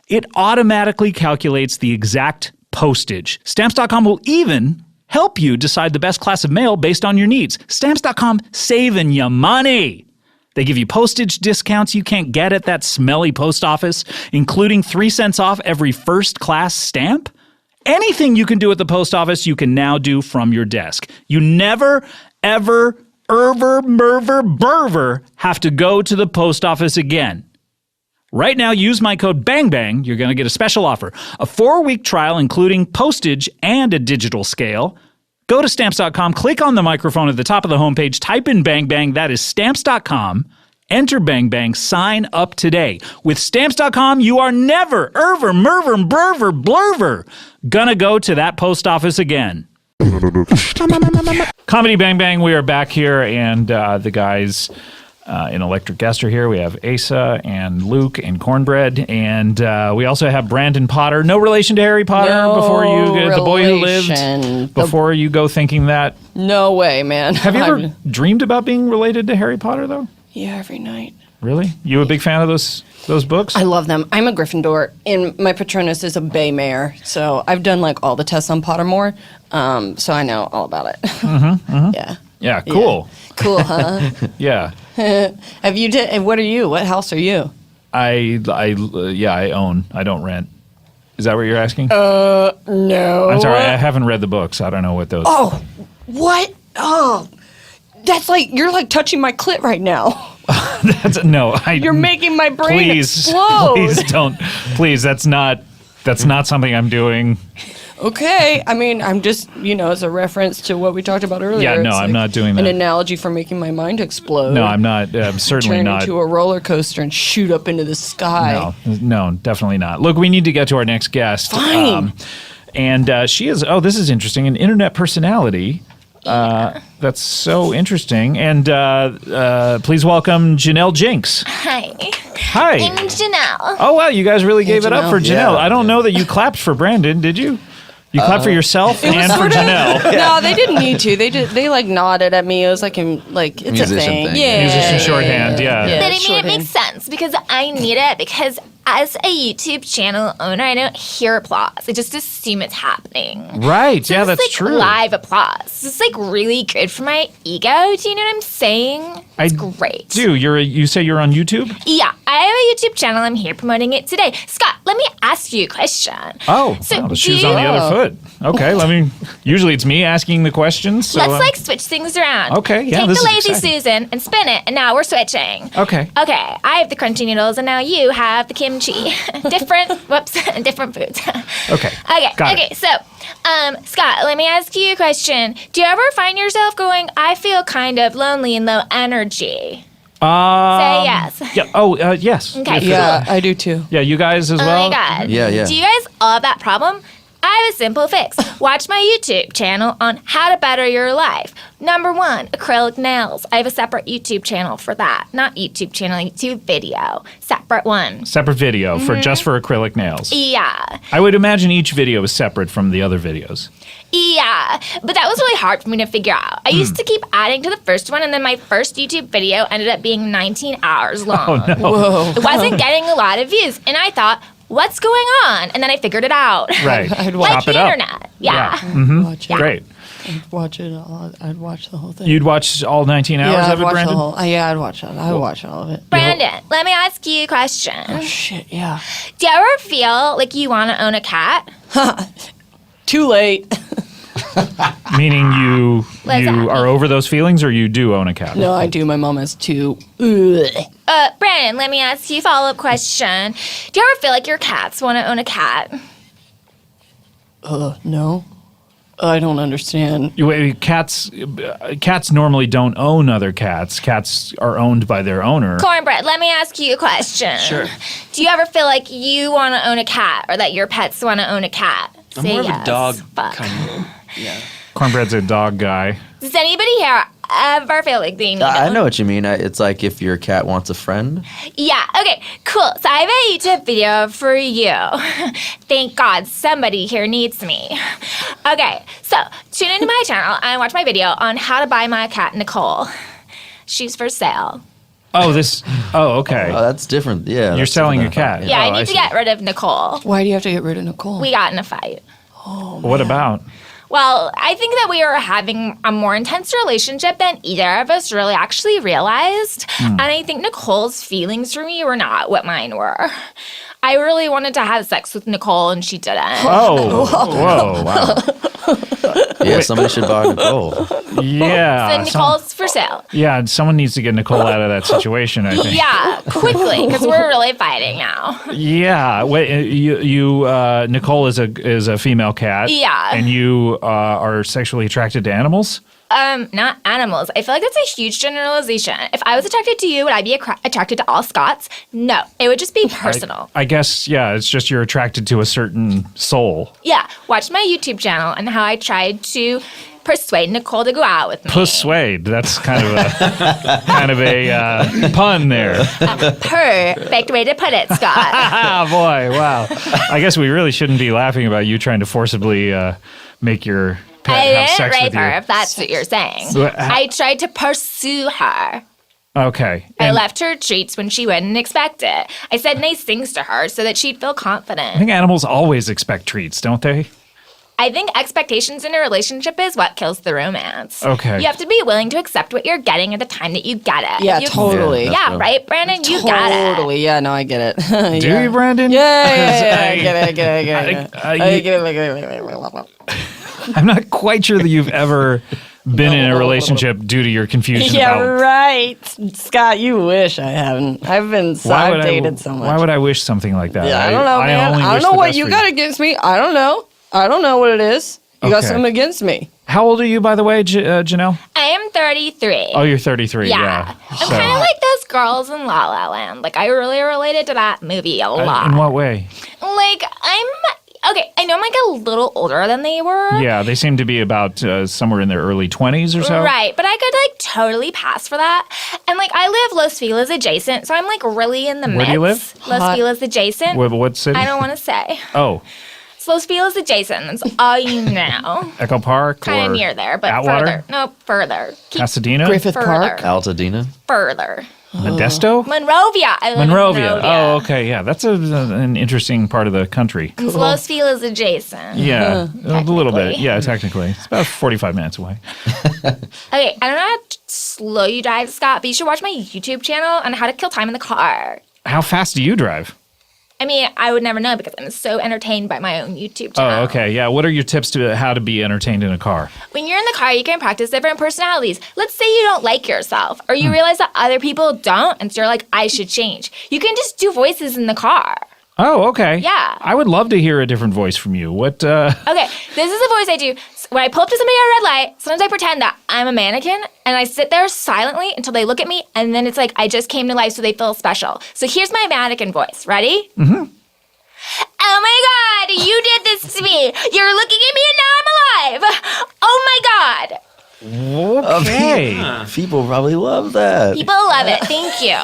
It automatically calculates the exact postage. Stamps.com will even help you decide the best class of mail based on your needs. Stamps.com saving you money. They give you postage discounts you can't get at that smelly post office, including 3 cents off every first-class stamp. Anything you can do at the post office, you can now do from your desk. You never, ever, have to go to the post office again. Right now, use my code BANGBANG. You're going to get a special offer. A 4-week trial, including postage and a digital scale. Go to Stamps.com, click on the microphone at the top of the homepage, type in Bang Bang, that is Stamps.com, Enter Bang Bang. Sign up today. With Stamps.com, you are never, erver, merver, brver, blurver gonna go to that post office again. Comedy Bang Bang, we are back here, and the guys in Electric Guest are here. We have Asa and Luke and Cornbread, and we also have Brandon Potter. No relation to Harry Potter. No before you, the boy who lived. relation. Before you go thinking that. No way, man. Have you ever dreamed about being related to Harry Potter, though? Yeah, every night. Really? You a big fan of those books? I love them. I'm a Gryffindor, and my Patronus is a Bay Mare. So I've done like all the tests on Pottermore, so I know all about it. Yeah. Yeah, cool. Yeah. Cool, huh? Yeah. Have you did? And what are you? What house are you? I own. I don't rent. Is that what you're asking? No. I'm sorry, I haven't read the books. I don't know what those. Oh, what? Oh, that's like you're like touching my clit right now. You're making my brain explode. Please don't. Please, that's not something I'm doing. Okay, I mean, I'm just, as a reference to what we talked about earlier. Yeah, no, it's I'm like not doing that. An analogy for making my mind explode. No, I'm not. I'm certainly turn not. into a roller coaster and shoot up into the sky. No, definitely not. Look, we need to get to our next guest. Fine. And she is, this is interesting, an internet personality. That's so interesting. And please welcome Janelle Jinx. Hi. Hi. I'm Janelle. Oh, wow, you guys really gave it up Janelle. for Janelle. Yeah, I don't know that you clapped for Brandon, did you? You clapped for yourself and for Janelle. No, they didn't need to. They like nodded at me. It was like it's Musician a thing. thing. Yeah. Musician shorthand, yeah. But I mean, it shorthand. makes sense because I need it because as a YouTube channel owner, I don't hear applause. I just assume it's happening. Right, yeah, It's that's like true. live applause. It's like really good for my ego. Do you know what I'm saying? It's great. You say you're on YouTube? Yeah, I have a YouTube channel. I'm here promoting it today. Scott, let me ask you a question. Oh, So wow, the do shoe's on the you- other foot. Okay, usually it's me asking the questions. So Let's switch things around. Okay, yeah, Take this the is lazy exciting. Susan and spin it, and now we're switching. Okay. Okay, I have the crunchy noodles, and now you have the kimchi. Different foods. Okay. Got it. So, Scott, let me ask you a question. Do you ever find yourself going, I feel kind of lonely and low energy? Say yes. Yeah. Oh, yes. Okay. Yeah, I do too. Yeah, you guys as Oh well? my God. Yeah. Do you guys all have that problem? I have a simple fix. Watch my YouTube channel on how to better your life. Number 1, acrylic nails. I have a separate YouTube channel for that. Not YouTube channel, YouTube video. Separate one. Separate video just for acrylic nails. Yeah. I would imagine each video is separate from the other videos. Yeah, but that was really hard for me to figure out. I used to keep adding to the first one, and then my first YouTube video ended up being 19 hours long. Oh, no. Whoa. It wasn't getting a lot of views, and I thought, what's going on? And then I figured it out. Right. I'd Like Chop the it up. internet. Yeah. Watch it. Great. Watch it all. I'd watch the whole thing. You'd watch all 19 hours yeah, I'd of it, watch Brandon? the whole. Yeah, I'd watch it. I'd watch all of it. Brandon, let me ask you a question. Shit. Yeah. Do you ever feel like you want to own a cat? Too late. Meaning you What's that are over those feelings, or you do own a cat? No, I do. My mom has 2. Brandon, let me ask you a follow-up question. Do you ever feel like your cats want to own a cat? No. I don't understand. Cats normally don't own other cats. Cats are owned by their owner. Cornbread, let me ask you a question. Sure. Do you ever feel like you want to own a cat or that your pets want to own a cat? I'm Say more of yes. a dog Fuck. kind of. Yeah. Cornbread's a dog guy. Does anybody here ever feel like they need I to know what you mean. It's like if your cat wants a friend. Yeah, okay, cool. So I have a YouTube video for you. Thank God somebody here needs me. Okay, so tune into my channel and watch my video on how to buy my cat Nicole. She's for sale. Oh, okay. Oh, that's different. Yeah. You're that's selling your different. cat. Yeah, I Oh, need to see. get rid of Nicole. Why do you have to get rid of Nicole? We got in a fight. What about? Well, I think that we were having a more intense relationship than either of us really actually realized. And I think Nicole's feelings for me were not what mine were. I really wanted to have sex with Nicole, and she didn't. Oh, whoa. Wow. Yeah, somebody should buy Nicole. Yeah. So Nicole's for sale. Yeah, someone needs to get Nicole out of that situation, I think. Yeah, quickly, because we're really fighting now. Yeah. Wait, Nicole is a female cat. Yeah. And you are sexually attracted to animals? Not animals. I feel like that's a huge generalization. If I was attracted to you, would I be attracted to all Scots? No. It would just be personal. I guess, yeah, it's just you're attracted to a certain soul. Yeah. Watch my YouTube channel and how I tried to persuade Nicole to go out with me. Persuade. That's kind of a pun there. Perfect way to put it, Scott. Ah, boy, wow. I guess we really shouldn't be laughing about you trying to forcibly make your pet I have didn't sex rape with you. her, if that's what you're saying. I tried to pursue her. Okay. I And left her treats when she wouldn't expect it. I said nice things to her so that she'd feel I confident. think animals always expect treats, don't they? I think expectations in a relationship is what kills the romance. Okay. You have to be willing to accept what you're getting at the time that you get it. Yeah, If you- totally. Yeah, right, Brandon? You got it. Totally. Yeah, no, I get it. Do you, Brandon? Yeah, I get it. I get it. I get it. I'm not quite sure that you've ever been in a relationship due to your confusion Yeah, about right. Scott, you wish I haven't. I've dated so much. Why would I wish something like that? Yeah, I don't know, man. only I wish don't know the what best you for got against me. I don't know. I don't know what it is. You got Okay. something against me. How old are you, by the way, Janelle? I am 33. Oh, you're 33. Yeah. I'm kind of like those girls in La La Land. Like, I really related to that movie a lot. In what way? Like, okay, I know I'm like a little older than they were. Yeah, they seem to be about somewhere in their early 20s or so. Right, but I could like totally pass for that. And like I live Los Feliz adjacent, so I'm like really in the Where midst. do you live? Los Feliz adjacent. What city? I don't want to say. Oh, It's Los Feliz adjacent. That's all you know. Echo Park Kind or of near there, but Atwater? further. No, further. Keep Pasadena? Griffith further. Park. Altadena. Further. Modesto? Monrovia. I live in Monrovia. Oh, okay. Yeah, that's an interesting part of the country. It's Los Feliz adjacent. Yeah, a little bit. Technically. Yeah, technically. It's about 45 minutes away. Okay, I don't know how to slow you drive, Scott, but you should watch my YouTube channel on how to kill time in the car. How fast do you drive? I mean, I would never know because I'm so entertained by my own YouTube channel. Oh, okay. Yeah. What are your tips to how to be entertained in a car? When you're in the car, you can practice different personalities. Let's say you don't like yourself, or you realize that other people don't, and so you're like, I should change. You can just do voices in the car. Oh, okay. Yeah. I would love to hear a different voice from you. What? Okay, this is a voice I do. When I pull up to somebody at a red light, sometimes I pretend that I'm a mannequin, and I sit there silently until they look at me, and then it's like I just came to life so they feel special. So here's my mannequin voice. Ready? Mm-hmm. Oh my God, you did this to me. You're looking at me and now I'm alive. Oh my God. Okay. People probably love that. People love it. Thank you.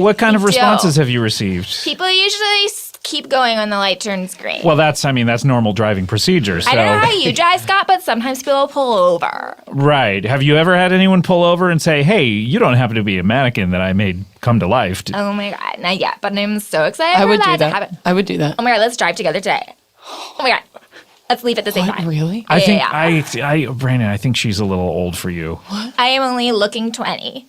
What kind of Thank you. responses have you received? People usually keep going when the light turns green. Well, that's normal driving procedure. So. I don't know how you drive, Scott, but sometimes people pull over. Right. Have you ever had anyone pull over and say, hey, you don't happen to be a mannequin that I made come to life? Oh my God, not yet, but I'm so excited I for would do that to that. happen. I would do that. Oh my God, let's drive together today. Oh my God, let's leave at the same What, time. really? I think, Yeah. Brandon, I think she's a little old for you. I am only looking 20.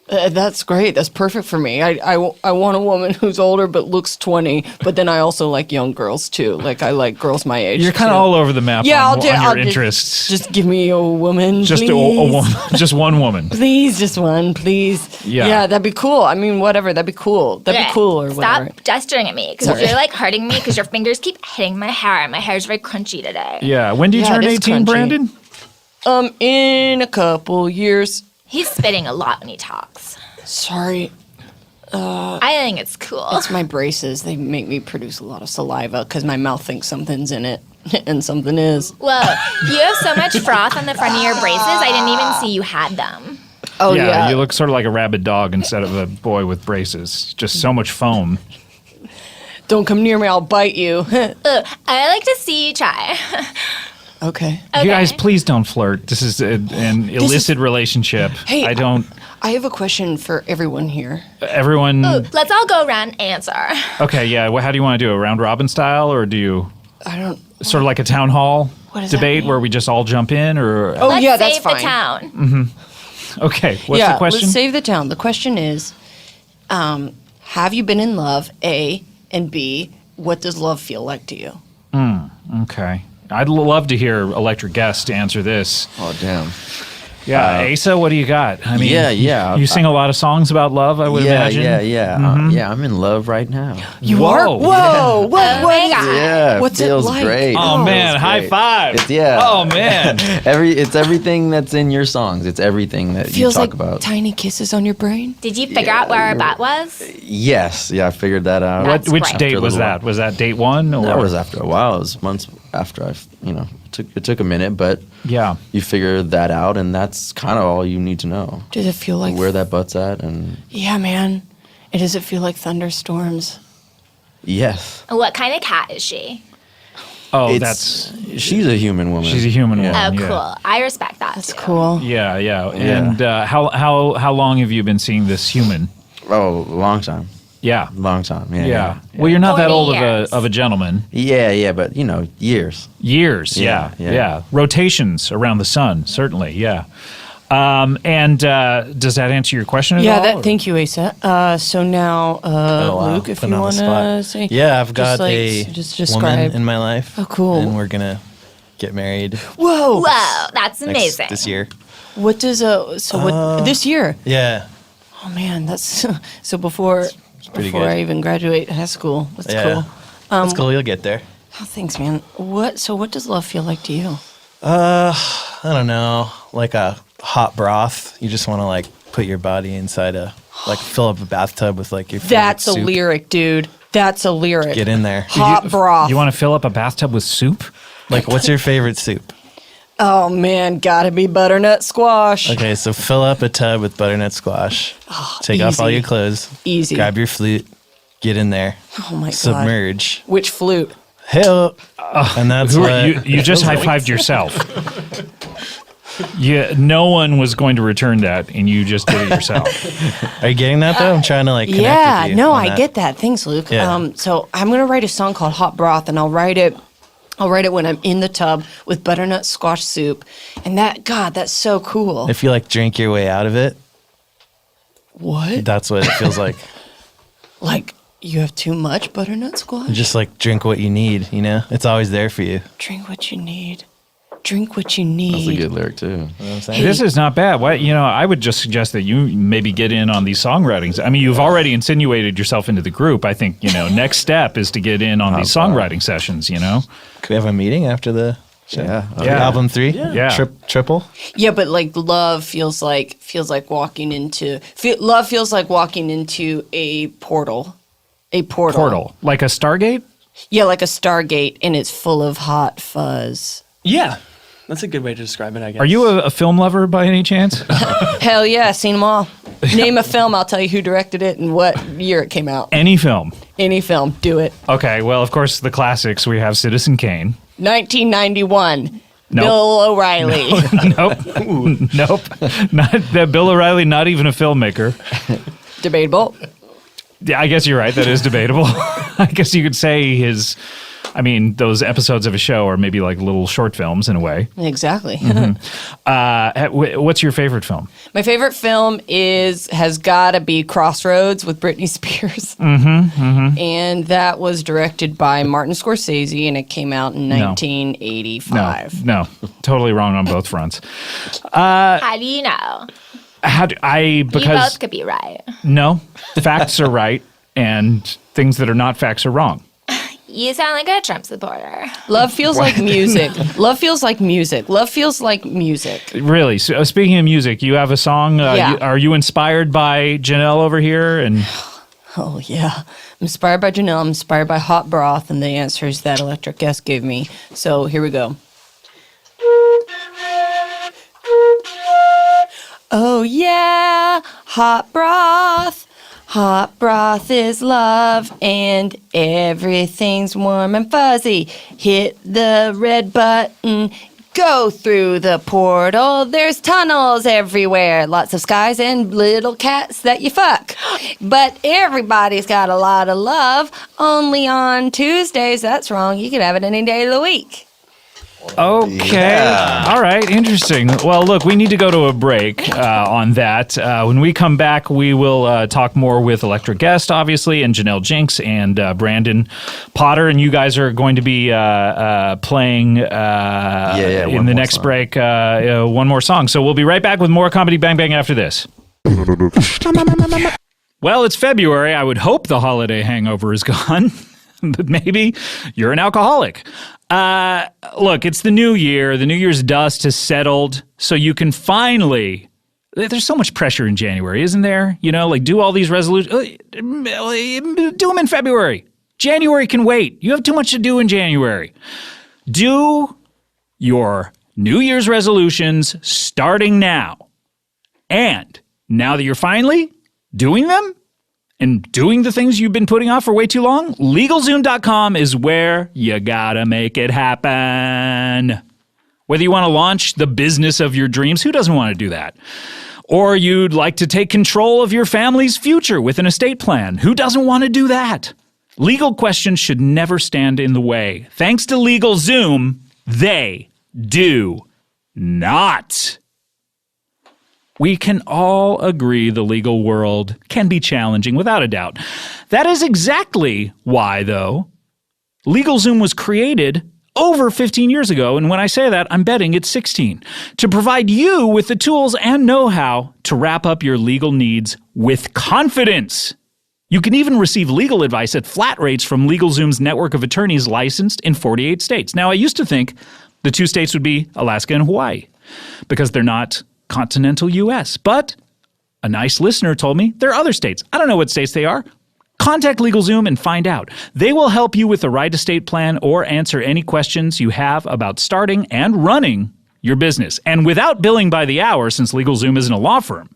That's great. That's perfect for me. I want a woman who's older but looks 20, but then I also like young girls too. Like I like girls my age. You're kind of too. all over the map Yeah, on, I'll your do- interests. Just give me a woman, Just please. a woman, just one woman. Please, just one, please. Yeah. that'd be cool. I mean, whatever. That'd be cool. That'd Okay, be cool or whatever. Stop gesturing at me because Sorry. you're like hurting me because your fingers keep hitting my hair. My hair's very crunchy today. Yeah. When do you Yeah, turn it is 18, crunchy. Brandon? In a couple years. He's spitting a lot when he talks. Sorry, I think it's cool. it's my braces. They make me produce a lot of saliva because my mouth thinks something's in it, and something is. Whoa, you have so much froth on the front of your braces, I didn't even see you had them. Oh yeah. You look sort of like a rabid dog instead of a boy with braces. Just so much foam. Don't come near me. I'll bite you. I like to see you try. Okay. Okay. You guys, please don't flirt. This is an illicit relationship. Hey, I don't. I have a question for everyone here. Everyone. Ooh, let's all go around and answer. Okay, yeah. How do you want to do it? Round robin style, or do you I don't. sort of like a town hall What does that debate mean? where we just all jump in? Or Oh Let's yeah, that's save fine. the town. okay, what's yeah, the question? let's save the town. The question is, have you been in love? A and B. What does love feel like to you? Okay, I'd love to hear Electric Guest answer this. Oh damn. Yeah. Asa, what do you got? I mean, yeah. You sing a lot of songs about love, I would imagine. Yeah, I'm in love right now. You are? Whoa. What? Yeah, What's it feels like? great. Oh, It man, feels high great. five. Oh man. It's everything that's in your songs. It's everything that Feels you talk like about. tiny kisses on your brain. Did you figure out where our butt was? Yes, yeah, I figured that out. That's Which great. date After a was little that? Was that date one? Or? That was after a while. It was months after it took a minute, but Yeah. you figure that out, and that's kind of all you need to know. Does it feel like Where that butt's at, and Yeah, man. And does it feel like thunderstorms? yes. What kind of cat is she? Oh, she's a human woman. she's a human Oh, woman. cool. I respect that. That's too. cool. Yeah, yeah. And how long have you been seeing this human? Oh, long time. Yeah. Long time. Yeah. Yeah. Well, you're not that 40 old years. of a gentleman. Yeah, but years. Years. Yeah. Yeah. Rotations around the sun, certainly. Yeah. And does that answer your question at all? Thank you, Asa. So now, wow. Luke, if Put you on the want to spot. say. Yeah, I've got just a describe. woman in my life. Oh, cool. And we're going to get married Whoa. Whoa, that's amazing. this year. What does what this year? Yeah. Oh man, that's so before pretty before good. I even graduate high school. That's Yeah. cool. That's cool. You'll get there. Oh, thanks, man. What does love feel like to you? I don't know. Like a hot broth. You just want to like put your body inside fill up a bathtub with like your favorite That's a soup. lyric, dude. That's a lyric. Get in there. Hot broth. You want to fill up a bathtub with soup? Like, what's your favorite soup? Oh man, gotta be butternut squash. Okay, so fill up a tub with butternut squash. Take off all easy. your clothes. Easy. Grab your flute. Get in there. Oh my god. Submerge. Which flute? Hell. And that's what. You just high fived yourself. Yeah, no one was going to return that, and you just did it yourself. Are you getting that though? I'm trying to like connect Yeah, with you no, on I that. get that. Thanks, Luke. Yeah. So I'm gonna write a song called Hot Broth, and I'll write it when I'm in the tub with butternut squash soup. And that's so cool. If you like drink your way out of it, What? that's what it feels like. Like you have too much butternut squash? Just like drink what you need, you know? It's always there for you. Drink what you need. Drink what you need. That's a good lyric too. You know what I'm saying? This is not bad. Why, I would just suggest that you maybe get in on these songwritings. I mean, you've already insinuated yourself into the group. I think, next step is to get in on these songwriting sessions, Could we have a meeting after the show? Yeah. Yeah. Album 3? Yeah. Triple? Yeah, but like love feels like walking into love feels like walking into a portal. A portal. Like a Stargate? Yeah, like a Stargate, and it's full of hot fuzz. Yeah, that's a good way to describe it, I guess. Are you a film lover by any chance? Hell yeah, seen them all. Name a film, I'll tell you who directed it and what year it came out. Any film? Any film, do it. Okay, well, of course, the classics. We have Citizen Kane. 1991. Nope. Bill O'Reilly. Nope. Not that Bill O'Reilly, not even a filmmaker. Debatable. Yeah, I guess you're right. That is debatable. I guess you could say those episodes of a show are maybe like little short films in a way. Exactly. What's your favorite film? My favorite film has got to be Crossroads with Britney Spears. And that was directed by Martin Scorsese, and it came out in 1985. No, totally wrong on both fronts. How do you know? You Because both could be right. no, facts are right, and things that are not facts are wrong. You sound like a Trump supporter. Love feels like music. Love feels like music. Love feels like music. Really. So, speaking of music, you have a song. Yeah. Are you inspired by Janelle over here? And Oh, yeah. I'm inspired by Janelle. I'm inspired by Hot Broth and the answers that Electric Guest gave me. So here we go. Oh, yeah. Hot broth. Hot broth is love and everything's warm and fuzzy. Hit the red button. Go through the portal. There's tunnels everywhere. Lots of skies and little cats that you fuck. But everybody's got a lot of love. Only on Tuesdays. That's wrong. You can have it any day of the week. Okay. All right. Interesting. Well, look, we need to go to a break on that. When we come back, we will talk more with Electric Guest, obviously, and Janelle Jinx and Brandon Potter. And you guys are going to be playing in the next break one more song. So we'll be right back with more Comedy Bang Bang after this. Well, it's February. I would hope the holiday hangover is gone. But maybe you're an alcoholic. Look, it's the new year. The New Year's dust has settled, so you can finally... There's so much pressure in January, isn't there? You know, like do all these resolutions. Do them in February. January can wait. You have too much to do in January. Do your New Year's resolutions starting now. And now that you're finally doing them, and doing the things you've been putting off for way too long, LegalZoom.com is where you gotta make it happen. Whether you want to launch the business of your dreams, who doesn't want to do that? Or you'd like to take control of your family's future with an estate plan, who doesn't want to do that? Legal questions should never stand in the way. Thanks to LegalZoom, they do not. We can all agree the legal world can be challenging, without a doubt. That is exactly why, though, LegalZoom was created over 15 years ago, and when I say that, I'm betting it's 16, to provide you with the tools and know-how to wrap up your legal needs with confidence. You can even receive legal advice at flat rates from LegalZoom's network of attorneys licensed in 48 states. Now, I used to think the two states would be Alaska and Hawaii, because they're not continental U.S. But a nice listener told me there are other states. I don't know what states they are. Contact LegalZoom and find out. They will help you with the right estate plan or answer any questions you have about starting and running your business. And without billing by the hour, since LegalZoom isn't a law firm.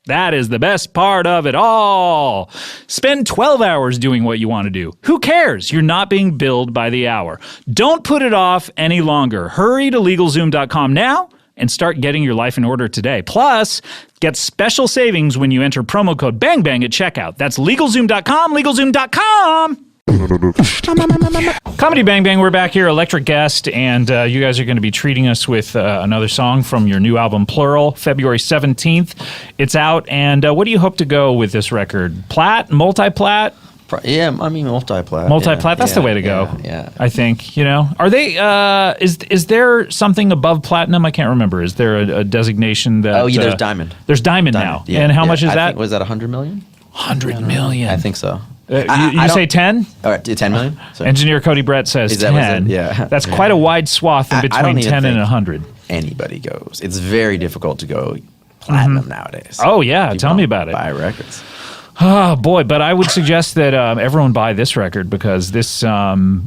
That is the best part of it all. Spend 12 hours doing what you want to do. Who cares? You're not being billed by the hour. Don't put it off any longer. Hurry to LegalZoom.com now and start getting your life in order today. Plus, get special savings when you enter promo code BANGBANG at checkout. That's LegalZoom.com, LegalZoom.com. Comedy Bang Bang, we're back here, Electric Guest, and you guys are going to be treating us with another song from your new album, Plural, February 17th. It's out, and what do you hope to go with this record? Plat? Multi-plat? Yeah, I mean multi-plat. Multi-plat, that's the way to go. Yeah. I think, you know. Are they, is there something above platinum? I can't remember. Is there a designation that... Oh, yeah, there's diamond. There's diamond now. Yeah, and how much is that? Was that 100 million? 100 million. I think so. You say 10? All right, 10 million? Sorry. Engineer Cody Brett says 10. Yeah. That's quite a wide swath in between 10 and 100. Anybody goes. It's very difficult to go platinum nowadays. Oh, yeah. People Tell me about it. buy records. Oh, boy. But I would suggest that everyone buy this record because this, otherwise,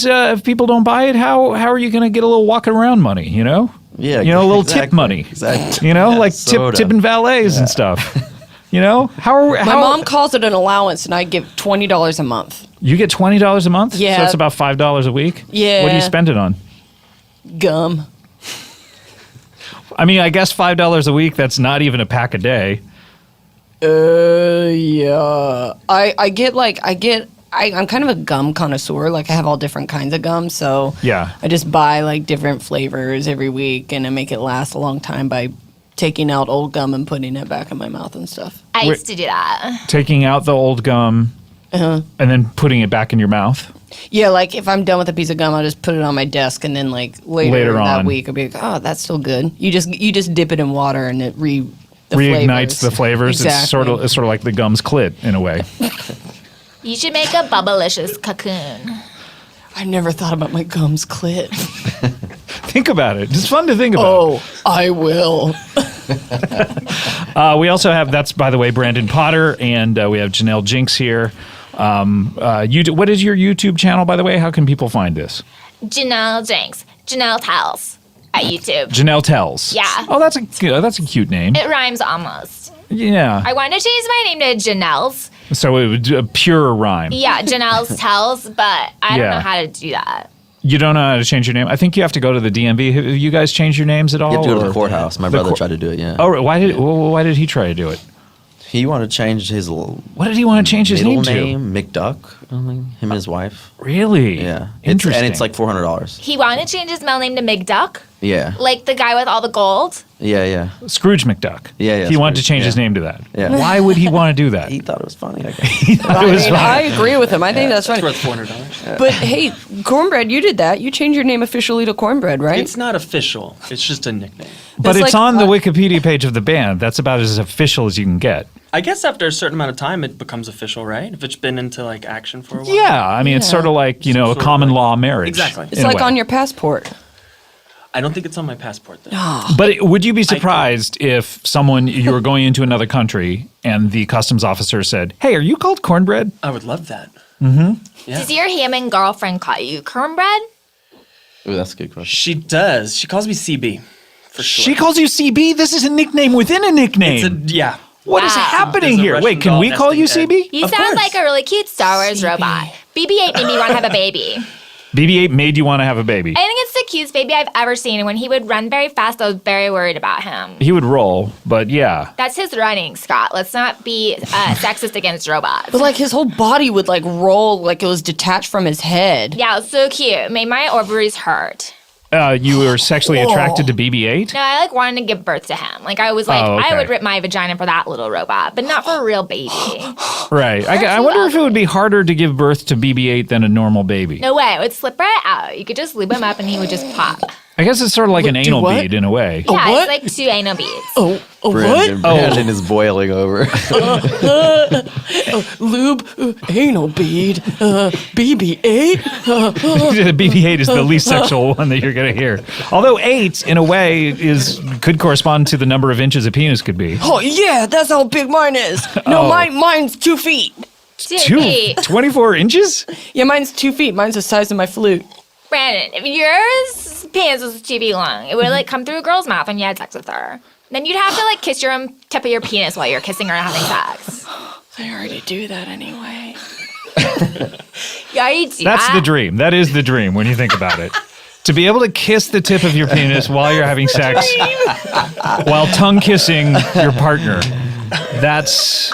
if people don't buy it, how are you going to get a little walking around money, you know? Yeah. A little tip money. Exactly. Like tipping valets and stuff. My mom calls it an allowance, and I give $20 a month. You get $20 a month? Yeah. So that's about $5 a week? Yeah. What do you spend it on? Gum. I mean, I guess $5 a week, that's not even a pack a day. Yeah. I'm kind of a gum connoisseur. Like, I have all different kinds of gum, so yeah. I just buy, like, different flavors every week, and I make it last a long time by taking out old gum and putting it back in my mouth and stuff. I used to do that. Taking out the old gum and then putting it back in your mouth? Yeah, like if I'm done with a piece of gum, I'll just put it on my desk, and then like later on that week I'll be like, oh, that's still good. You just dip it in water and it reignites the flavors. Exactly. It's sort of like the gum's clit in a way. You should make a bubblicious cocoon. I never thought about my gum's clit. Think about it. It's fun to think about. Oh, I will. We also have, that's by the way, Brandon Potter, and we have Janelle Jinx here. What is your YouTube channel, by the way? How can people find this? Janelle Jinx. Janelle Tells at YouTube. Janelle Tells. Yeah. Oh, that's a cute name. It rhymes almost. Yeah. I wanted to change my name to Janelle's. So it would a pure rhyme. Yeah, Janelle's Tells, but I don't know how to do that. You don't know how to change your name? I think you have to go to the DMV. Have you guys changed your names at all? You have to go to the courthouse. My brother tried to do it, yeah. Oh, why did he try to do it? He wanted to change his What did he want to change his middle name name, McDuck. I don't think, him and his wife. to? Really? Yeah. Interesting. And it's like $400. He wanted to change his middle name to McDuck, Yeah. like the guy with all the gold. Yeah. Scrooge McDuck. Yeah, He wanted to Scrooge, change his yeah. name to that. Yeah. Why would he want to do that? He thought it was funny, I guess. He thought it was fun. I agree with him. I think that's funny. It's worth $400. But hey, Cornbread, you did that. You changed your name officially to Cornbread, right? It's not official. It's just a nickname. But It's it's like, on the Wikipedia page of the band. That's about as official as you can get. I guess after a certain amount of time, it becomes official, right? If it's been into like action for a while. Yeah, I mean, it's sort of like, a sort of common like- law marriage. Exactly. It's in a like way. on your passport. I don't think it's on my passport though. But would you be surprised if you were going into another country and the customs officer said, "Hey, are you called Cornbread?" I would love that. Mm-hmm. Yeah. Does your Hammond girlfriend call you Cornbread? Ooh, that's a good question. She does. She calls me CB. For sure. She calls you CB? This is a nickname within a nickname. Yeah. What is Wow. happening There's a here? Russian Wait, can doll we call you nesting CB? You Of sound course. like a really cute Star Wars robot. BB-8 made me want to have a baby. BB-8 made you want to have a baby. I think it's the cutest baby I've ever seen, and when he would run very fast, I was very worried about him. He would roll, but yeah. That's his running, Scott. Let's not be sexist against robots. But like his whole body would like roll like it was detached from his head. Yeah, it was so cute. Made my ovaries hurt. You were sexually attracted to BB-8? No, I like wanted to give birth to him. Like I was like, Oh, okay. I would rip my vagina for that little robot, but not for a real baby. Right. I wonder if it would be harder to give birth to BB-8 than a normal baby. No way. It would slip right out. You could just lube him up and he would just pop. I guess it's sort of like an Do anal what? bead in a way. Yeah, what? it's like 2 anal beads. Brandon is boiling over. Lube, anal bead, BB-8. BB-8 is the least sexual one that you're going to hear. Although 8, in a way, could correspond to the number of inches a penis could be. Oh yeah, that's how big mine is. No, mine's 2 feet. 2 feet. 24 inches? Yeah, mine's 2 feet. Mine's the size of my flute. Brandon, if yours penis was 2 feet long, it would like come through a girl's mouth when you had sex with her. Then you'd have to like kiss your own tip of your penis while you're kissing her and having sex. I already do that anyway. You already do That's that? the dream. That is the dream when you think about it. To be able to kiss the tip of your penis while you're having sex, while tongue kissing your partner. That's.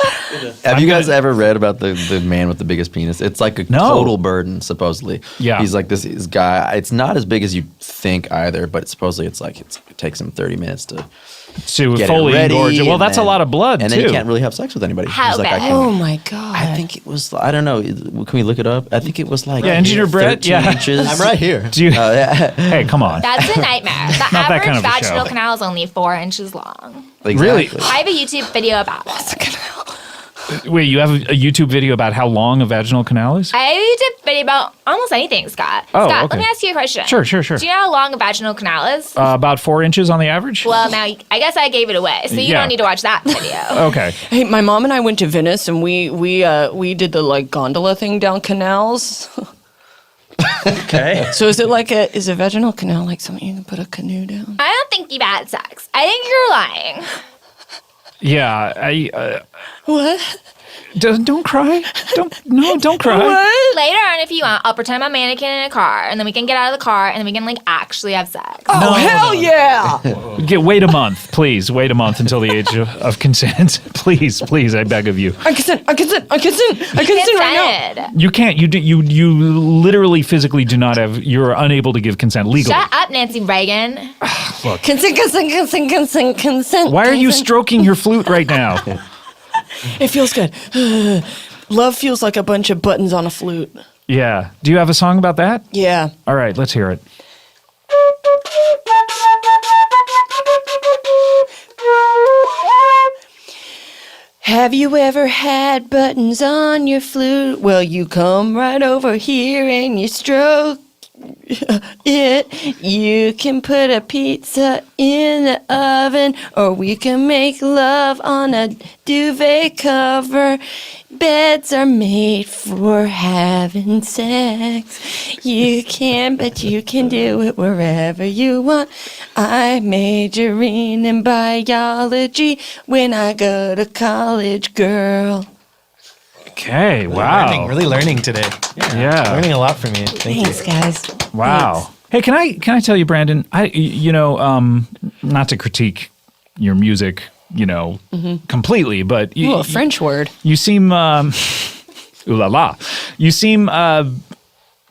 Have you guys ever read about the man with the biggest penis? It's like a total burden, supposedly. Yeah. He's like this guy. It's not as big as you think either, but supposedly it takes him 30 minutes to get fully it ready. engorge it. Well, and that's a then- lot of blood, and too. then you can't really have sex with anybody. How He's like, bad? Oh my god. I think it was. I don't know. Can we look it up? I think it was like. Yeah, Engineer Brett, 13 yeah. inches. I'm right here. Do you, Yeah. hey, come on. That's a nightmare. The Not that average kind of a vaginal show. canal is only 4 inches long. Really? I have a YouTube video about it. Wait, you have a YouTube video about how long a vaginal canal is? I have a YouTube video about almost anything, Scott. Oh, Scott, okay. let me ask you a question. Sure. Do you know how long a vaginal canal is? About 4 inches on the average? Well, now I guess I gave it away, so you Yeah. don't need to watch that video. Okay. Hey, my mom and I went to Venice and we did the like gondola thing down canals. Okay. So is a vaginal canal like something you can put a canoe down? I don't think you've had sex. I think you're lying. Yeah, What? don't cry. Don't cry. What? Later on, if you want, I'll pretend I'm a mannequin in a car, and then we can get out of the car, and then we can like actually have sex. Oh hell yeah! Wait a month, please. Wait a month until the age of consent. Please, I beg of you. I consent right now. Consented. You can't. You literally physically do not have. You're unable to give consent legally. Shut up, Nancy Reagan. Consent. Why are you stroking your flute right now? It feels good. Love feels like a bunch of buttons on a flute. Yeah. Do you have a song about that? Yeah. All right, let's hear it. Have you ever had buttons on your flute? Well, you come right over here and you stroke it. You can put a pizza in the oven, or we can make love on a duvet cover. Beds are made for having sex. You can, but you can do it wherever you want. I majoring in biology when I go to college, girl. Okay. Wow. Really learning today. Yeah. Learning a lot from you. Thank Thanks, guys. Wow. Hey, can I tell you, Brandon? Not to critique your music completely. But Ooh, a French word. you seem, ooh la la. You seem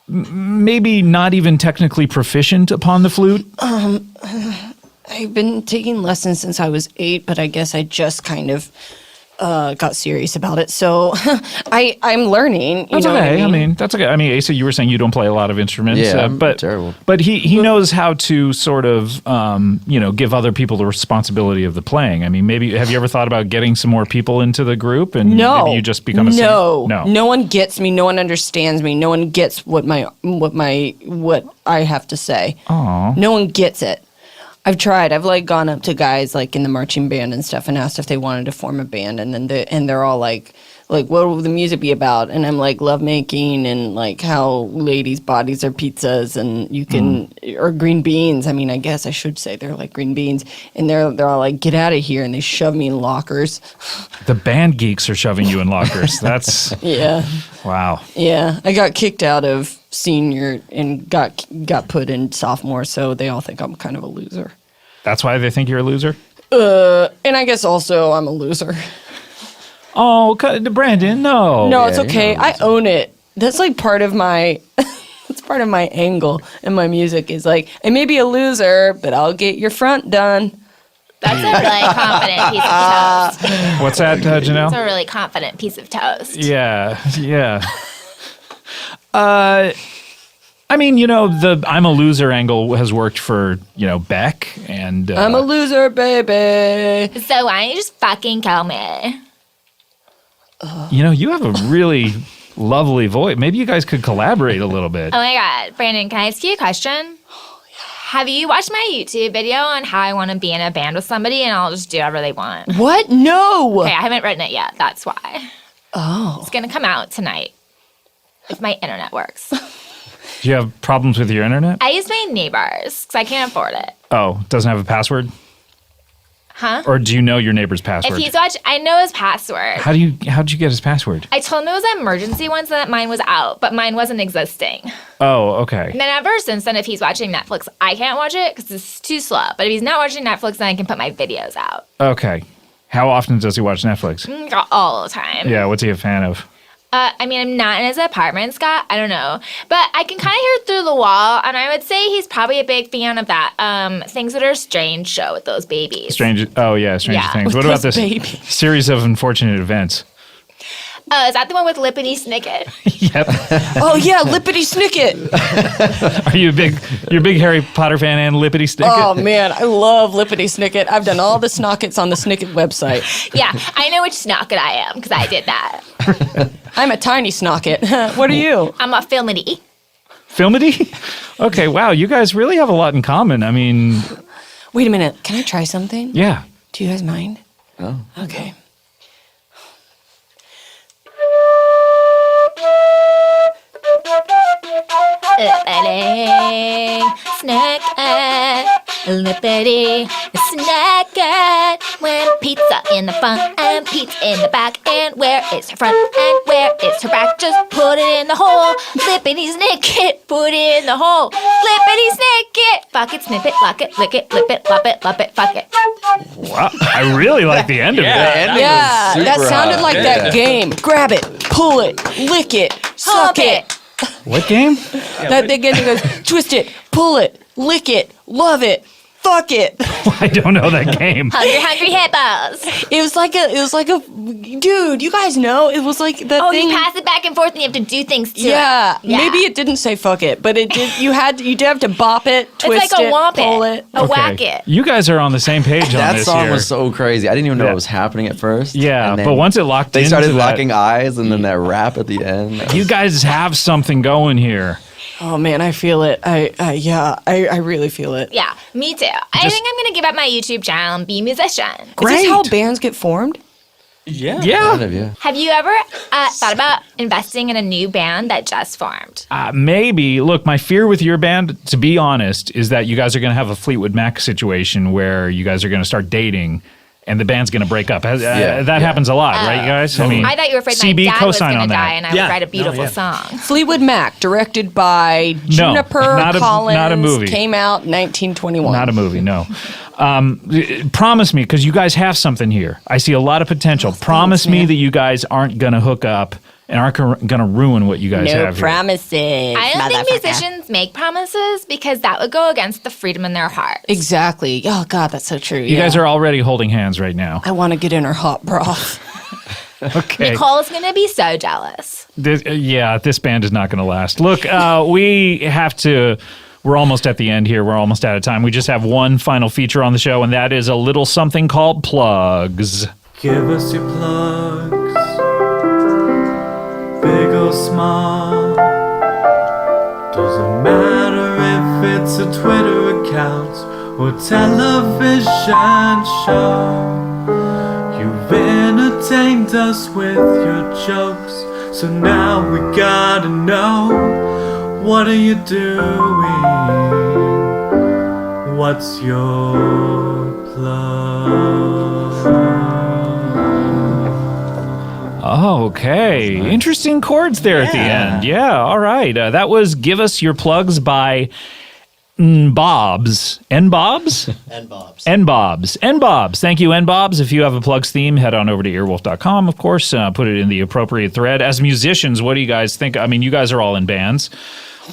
maybe not even technically proficient upon the flute. I've been taking lessons since I was 8, but I guess I just kind of got serious about it. So I'm learning. That's know what okay. I mean? That's okay. I mean, Asa, you were saying you don't play a lot of instruments. Yeah, I'm but terrible. But he knows how to sort of, give other people the responsibility of the playing. I mean, maybe have you ever thought about getting some more people into the group and No. maybe you just become a singer? No one gets me. No one understands me. No one gets what I have to say. Aw. No one gets it. I've tried. I've gone up to guys in the marching band and stuff and asked if they wanted to form a band, and then they're all like, what will the music be about? And I'm like, lovemaking and how ladies' bodies are pizzas and you can or green beans. I mean, I guess I should say they're like green beans, and they're all like, get out of here, and they shove me in lockers. The band geeks are shoving you in lockers. That's Yeah. wow. Yeah, I got kicked out of senior and got put in sophomore, so they all think I'm kind of a loser. That's why they think you're a loser? And I guess also I'm a loser. Oh, Brandon, no. No, it's you're okay. not a I own it. That's part of my that's part of my angle in my music is I may be a loser, but I'll get your front done. That's a really confident piece of toast. What's that, Janelle? It's a really confident piece of toast. Yeah. I mean, the I'm a loser angle has worked for, Beck and... I'm a loser, baby. So why don't you just fucking kill me? You have a really lovely voice. Maybe you guys could collaborate a little bit. Oh my God. Brandon, can I ask you a question? Have you watched my YouTube video on how I want to be in a band with somebody and I'll just do whatever they want? What? No. Okay, I haven't written it yet. That's why. Oh. It's going to come out tonight if my internet works. Do you have problems with your internet? I use my neighbors because I can't afford it. Oh, doesn't have a password? Huh? Or do you know your neighbor's If password? he's watching, I know his password. How'd you get his password? I told him it was an emergency once that mine was out, but mine wasn't existing. Oh, okay. And then ever since then, if he's watching Netflix, I can't watch it because it's too slow. But if he's not watching Netflix, then I can put my videos out. Okay. How often does he watch Netflix? All the time. Yeah, what's he a fan of? I mean, I'm not in his apartment, Scott. I don't know. But I can kind of hear it through the wall, and I would say he's probably a big fan of that Things That Are Strange show with those babies. Stranger Yeah. Things. With What about those this babies. series of unfortunate events? Is that the one with Lippity Snicket? Yep. Oh yeah, Lippity Snicket. Are you a big Harry Potter fan and Lippity Snicket? Oh man, I love Lippity Snicket. I've done all the snockets on the Snicket website. Yeah, I know which snocket I am because I did that. I'm a tiny snocket. What are you? I'm a filmity. Filmity? Okay, wow, you guys really have a lot in common. I mean, Wait a minute. Can I try something? yeah. Do you guys mind? Oh. Okay. Lippity Snicket, Lippity Snicket. When pizza in the front and pizza in the back, and where is her front and where is her back? Just put it in the hole. Lippity Snicket, put it in the hole. Lippity Snicket, fuck it, snip it, lock it, lick it, lip it, lop it, lop it, fuck it. Wow, I really like the end of it. Yeah, that sounded like that game. Grab it, pull it, lick it, suck Hump it. What game? That big game goes, twist it, pull it, lick it, love it, fuck it. I don't know that game. Hungry hippos. It was like a, dude, you guys know, it was like that Oh, thing. you pass it back and forth and you have to do things to Yeah, it. Yeah. maybe it didn't say fuck it, but it did. You did have to bop it, twist It's like a it, womp pull it. it. A whack it. You guys are on the same page on That this song here. was so crazy. I didn't even know Yeah. what was happening at first. Yeah, And then but once it locked they started into that- locking eyes, and then that rap at the end. You guys have something going here. Oh man, I feel it. I really feel it. Yeah, me too. I think I'm going to give up my YouTube channel and be a musician. Is this how Great. bands get formed? Yeah. Yeah. Kind of, yeah. Have you ever thought about investing in a new band that just formed? Maybe. Look, my fear with your band, to be honest, is that you guys are going to have a Fleetwood Mac situation where you guys are going to start dating and the band's going to break up. That happens a lot, right, you guys? I thought you were afraid CB my dad was co-sign going on to that. die and I would write a beautiful song. Fleetwood Mac, directed by Juniper Collins. Not a movie. Came out in 1921. Not a movie, no. Promise me, because you guys have something here. I see a lot of potential. Promise me that you guys aren't going to hook up and aren't going to ruin what you guys have here. promises. I don't think musicians make promises because that would go against the freedom in their heart. Exactly. Oh, God, that's so true. You guys are already holding hands right now. I want to get in her hot broth. Okay. Nicole's going to be so jealous. This band is not going to last. Look, we have to... We're almost at the end here. We're almost out of time. We just have one final feature on the show, and that is a little something called plugs. Give us your plugs, big or small. Doesn't matter if it's a Twitter account or television show. You've entertained us with your jokes, so now we gotta know. What are you doing? What's your plug? Okay. Interesting chords there at the end. Yeah, all right. That was Give Us Your Plugs by N-Bobs. N-Bobs? N-Bobs. N-Bobs. N-Bobs. Thank you, N-Bobs. If you have a plugs theme, head on over to earwolf.com, of course. Put it in the appropriate thread. As musicians, what do you guys think? I mean, you guys are all in bands.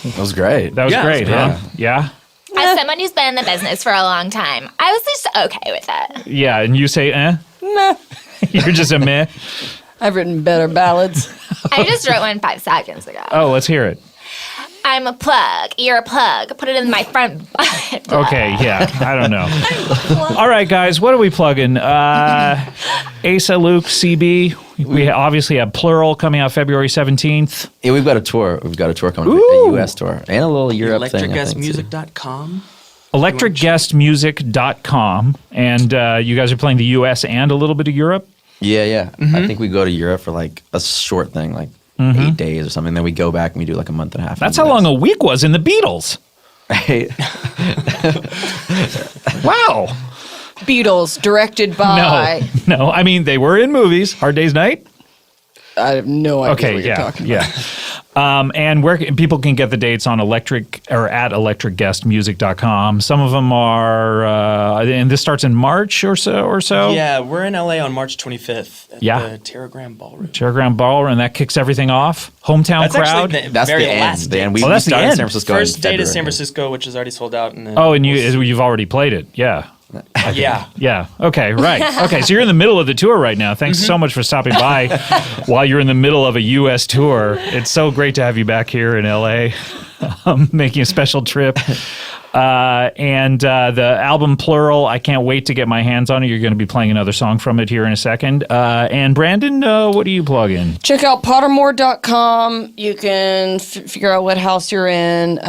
That was great. That was great, huh? Yeah? As someone who's been in the business for a long time, I was just okay with it. Yeah, and you say, Meh. You're just a meh? I've written better ballads. I just wrote one 5 seconds ago. Oh, let's hear it. I'm a plug. You're a plug. Put it in my front butt. Okay, yeah, I don't know. All right, guys, what are we plugging? Asa, Luke, CB. We obviously have Plural coming out February 17th. Yeah, we've got a tour. We've got a tour coming, a U.S. tour, and a little Europe thing. ElectricGuestMusic.com. ElectricGuestMusic.com. And you guys are playing the U.S. and a little bit of Europe? Yeah. I think we go to Europe for like a short thing, like 8 days or something. Then we go back and we do like a month and a half. That's how long a week was in the Beatles. Right. Wow. Beatles, directed by... No. I mean, they were in movies. Hard Day's Night? I have no idea what you're talking about. And where people can get the dates on at electricguestmusic.com. Some of them are, and this starts in March or so. Yeah, we're in LA on March 25th at the Terragram Ballroom. Terragram Ballroom, and that kicks everything off. Hometown That's crowd. That's the end. We that's started the end. in San Francisco. First date is San Francisco, which is already sold out. And then And you've already played it. Yeah. Yeah. Okay, right. Okay, so you're in the middle of the tour right now. Thanks so much for stopping by while you're in the middle of a U.S. tour. It's so great to have you back here in L.A., making a special trip. And the album Plural, I can't wait to get my hands on it. You're going to be playing another song from it here in a second. And Brandon, what do you plug in? Check out pottermore.com. You can figure out what house you're in.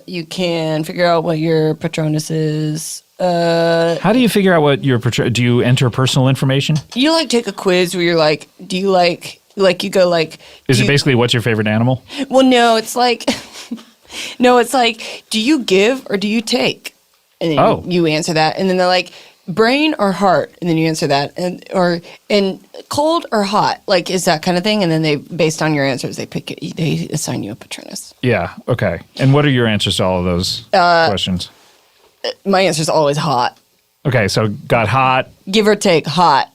You can figure out what your Patronus is. How do you figure out what your do you enter personal information? You take a quiz where you're like, do you you go like... Is it basically what's your favorite animal? Well, no, it's like... No, it's like, do you give or do you take? And then you answer that. And then they're like, brain or heart? And then you answer that. And cold or hot? Is that kind of thing? And then they, based on your answers, they assign you a Patronus. Yeah, okay. And what are your answers to all of those questions? My answer is always hot. Okay, so got hot. Give or take, hot.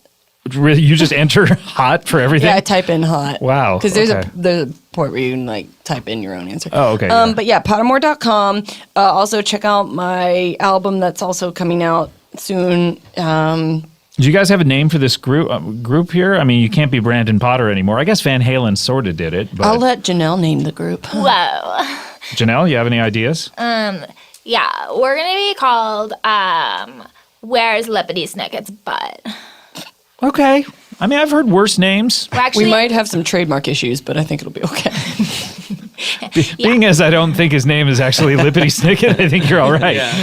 Really, you just enter hot for everything? Yeah, I type in hot. Wow. Because there's a port where you can type in your own answer. Oh, okay. But yeah, pottermore.com. Also check out my album that's also coming out soon. Do you guys have a name for this group here? I mean, you can't be Brandon Potter anymore. I guess Van Halen sort of did it. But I'll let Janelle name the group. Whoa. Janelle, you have any ideas? Yeah, we're going to be called Where's Lippity Snicket's Butt? Okay. I mean, I've heard worse names. We might have some trademark issues, but I think it'll be okay. Being as I don't think his name is actually Lippity Snicket, I think you're all right. Yeah.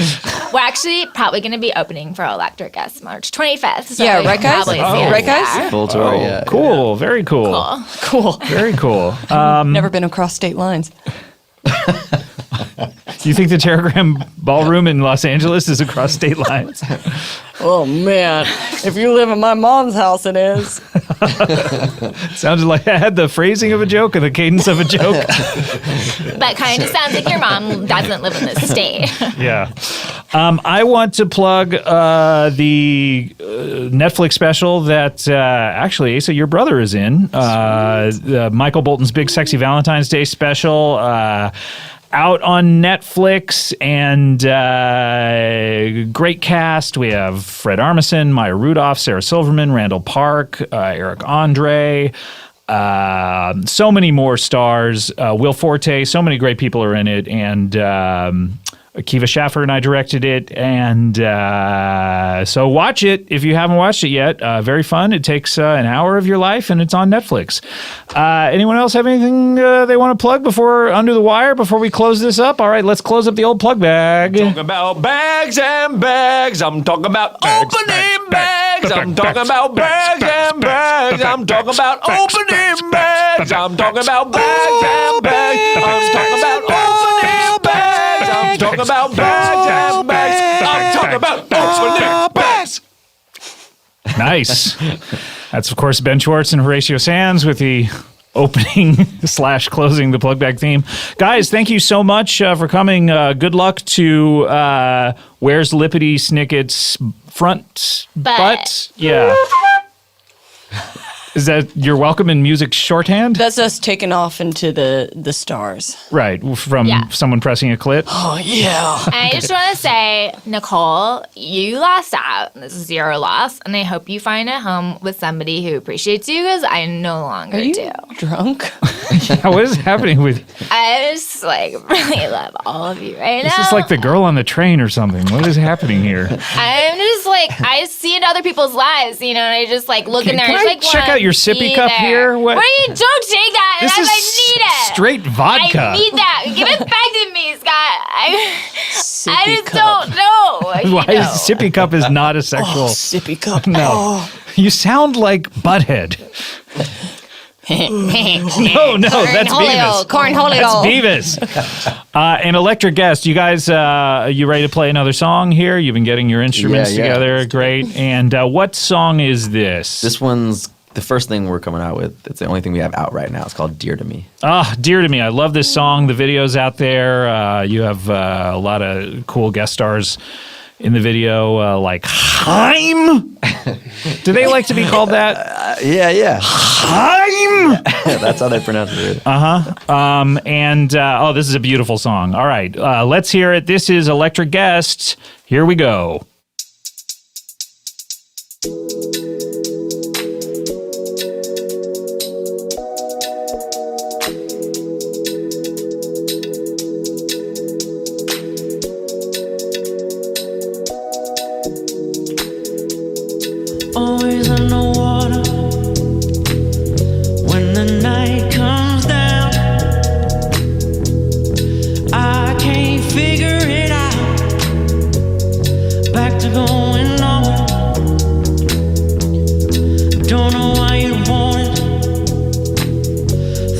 We're actually probably going to be opening for Electric Guest March 25th. So yeah, right, guys? Right, guys? Full tour, yeah. Cool. Very cool. Cool. Very cool. Never been across state lines. You think the Terragram Ballroom in Los Angeles is across state lines? Oh man, if you live in my mom's house, it is. Sounded like I had the phrasing of a joke and the cadence of a joke. That kind of sounds like your mom doesn't live in this state. Yeah. I want to plug the Netflix special that actually, Asa, your brother is in. Michael Bolton's Big Sexy Valentine's Day special. Out on Netflix, and great cast. We have Fred Armisen, Maya Rudolph, Sarah Silverman, Randall Park, Eric Andre, so many more stars. Will Forte, so many great people are in it, and Akiva Schaffer and I directed it, and so watch it if you haven't watched it yet. Very fun. It takes an hour of your life, and it's on Netflix. Anyone else have anything they want to plug before Under the Wire, before we close this up? All right, let's close up the old plug bag. Talking about bags and bags. I'm talking about opening bags. I'm talking about bags and bags. I'm talking about opening bags. I'm talking about bags and bags. I'm talking about opening bags. I'm talking about bags and bags. I'm talking about opening bags. Nice. That's, of course, Ben Schwartz and Horatio Sands with the opening / closing the plug bag theme. Guys, thank you so much for coming. Good luck to Where's Lippity Snicket's front butt? Yeah. Is that your welcome in music shorthand? That's us taking off into the stars. Right, from someone pressing a clit. Oh, yeah. I just want to say, Nicole, you lost out. This is your loss, and I hope you find a home with somebody who appreciates you, because I no longer Are you do. drunk? What is happening with you? I just really love all of you right now. This is like the girl on the train or something. What is happening here? I'm just I see into other people's lives, and I just look in there. Can I check out your sippy cup here? What? You don't take that This unless is I need it. straight vodka. I need that. Give it back to me, Scott. I just cup. don't know. Why is sippy cup is not a sexual? Sippy cup. No. Oh. You sound like Butthead. No, that's Beavis. Cornholio. That's Beavis. An electric guest. You guys, you ready to play another song here? You've been getting your instruments together. Great. And what song is this? This one's the first thing we're coming out with. It's the only thing we have out right now. It's called Dear to Me. Dear to Me. I love this song. The video's out there. You have a lot of cool guest stars in the video, like Haim. Do they like to be called that? Yeah. Haim. That's how they pronounce it. This is a beautiful song. All right, let's hear it. This is Electric Guest. Here we go. Always underwater when the night comes down. I can't figure it out. Back to going nowhere. Don't know why you want it.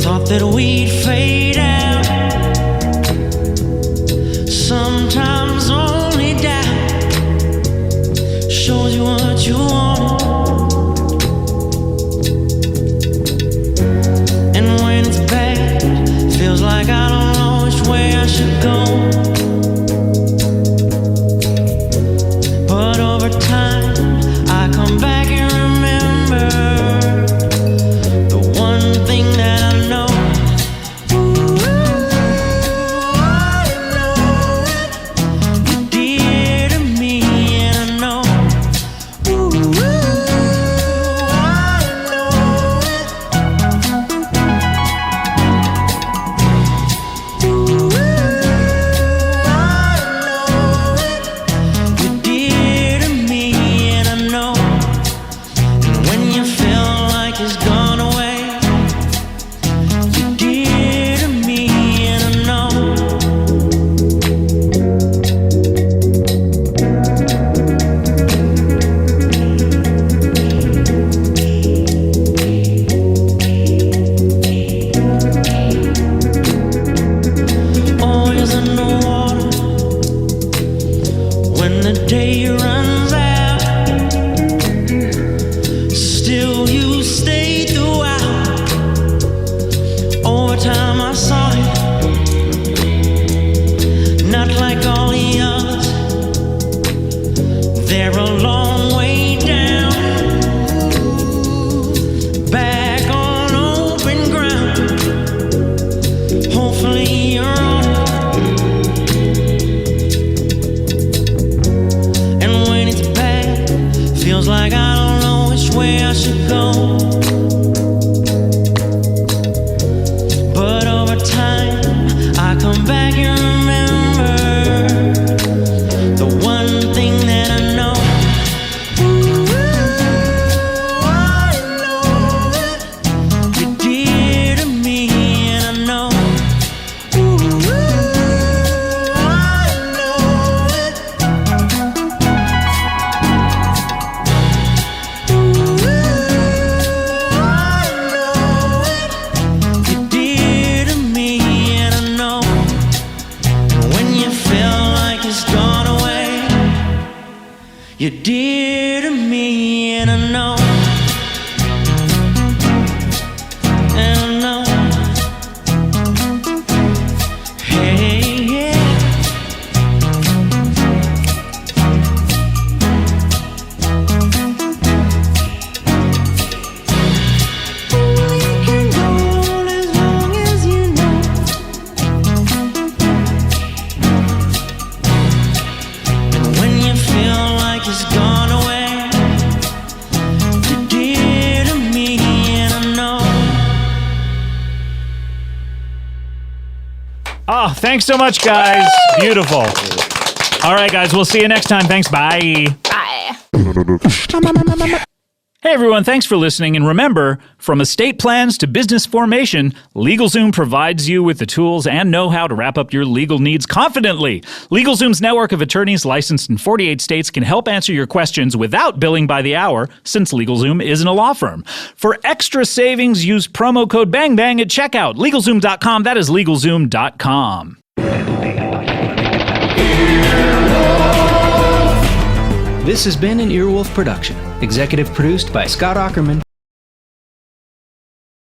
Thought that we'd fade out. Sometimes only doubt shows you what you want. Feels like I don't know which way I should go. But over time, I come back and remember the one thing that I know. Ooh, I know you're dear to me, and I know. Ooh, I know you did to me, and I know, and I know. Hey, yeah. We can go on as long as you know. And when you feel like it's gone away, you did to me, and I know. Oh, thanks so much, guys. Beautiful. All right, guys, we'll see you next time. Thanks. Bye. Bye. Hey, everyone. Thanks for listening. And remember, from estate plans to business formation, LegalZoom provides you with the tools and know-how to wrap up your legal needs confidently. LegalZoom's network of attorneys licensed in 48 states can help answer your questions without billing by the hour, since LegalZoom isn't a law firm. For extra savings, use promo code BANGBANG at checkout. LegalZoom.com. That is LegalZoom.com. This has been an Earwolf production, executive produced by Scott Aukerman.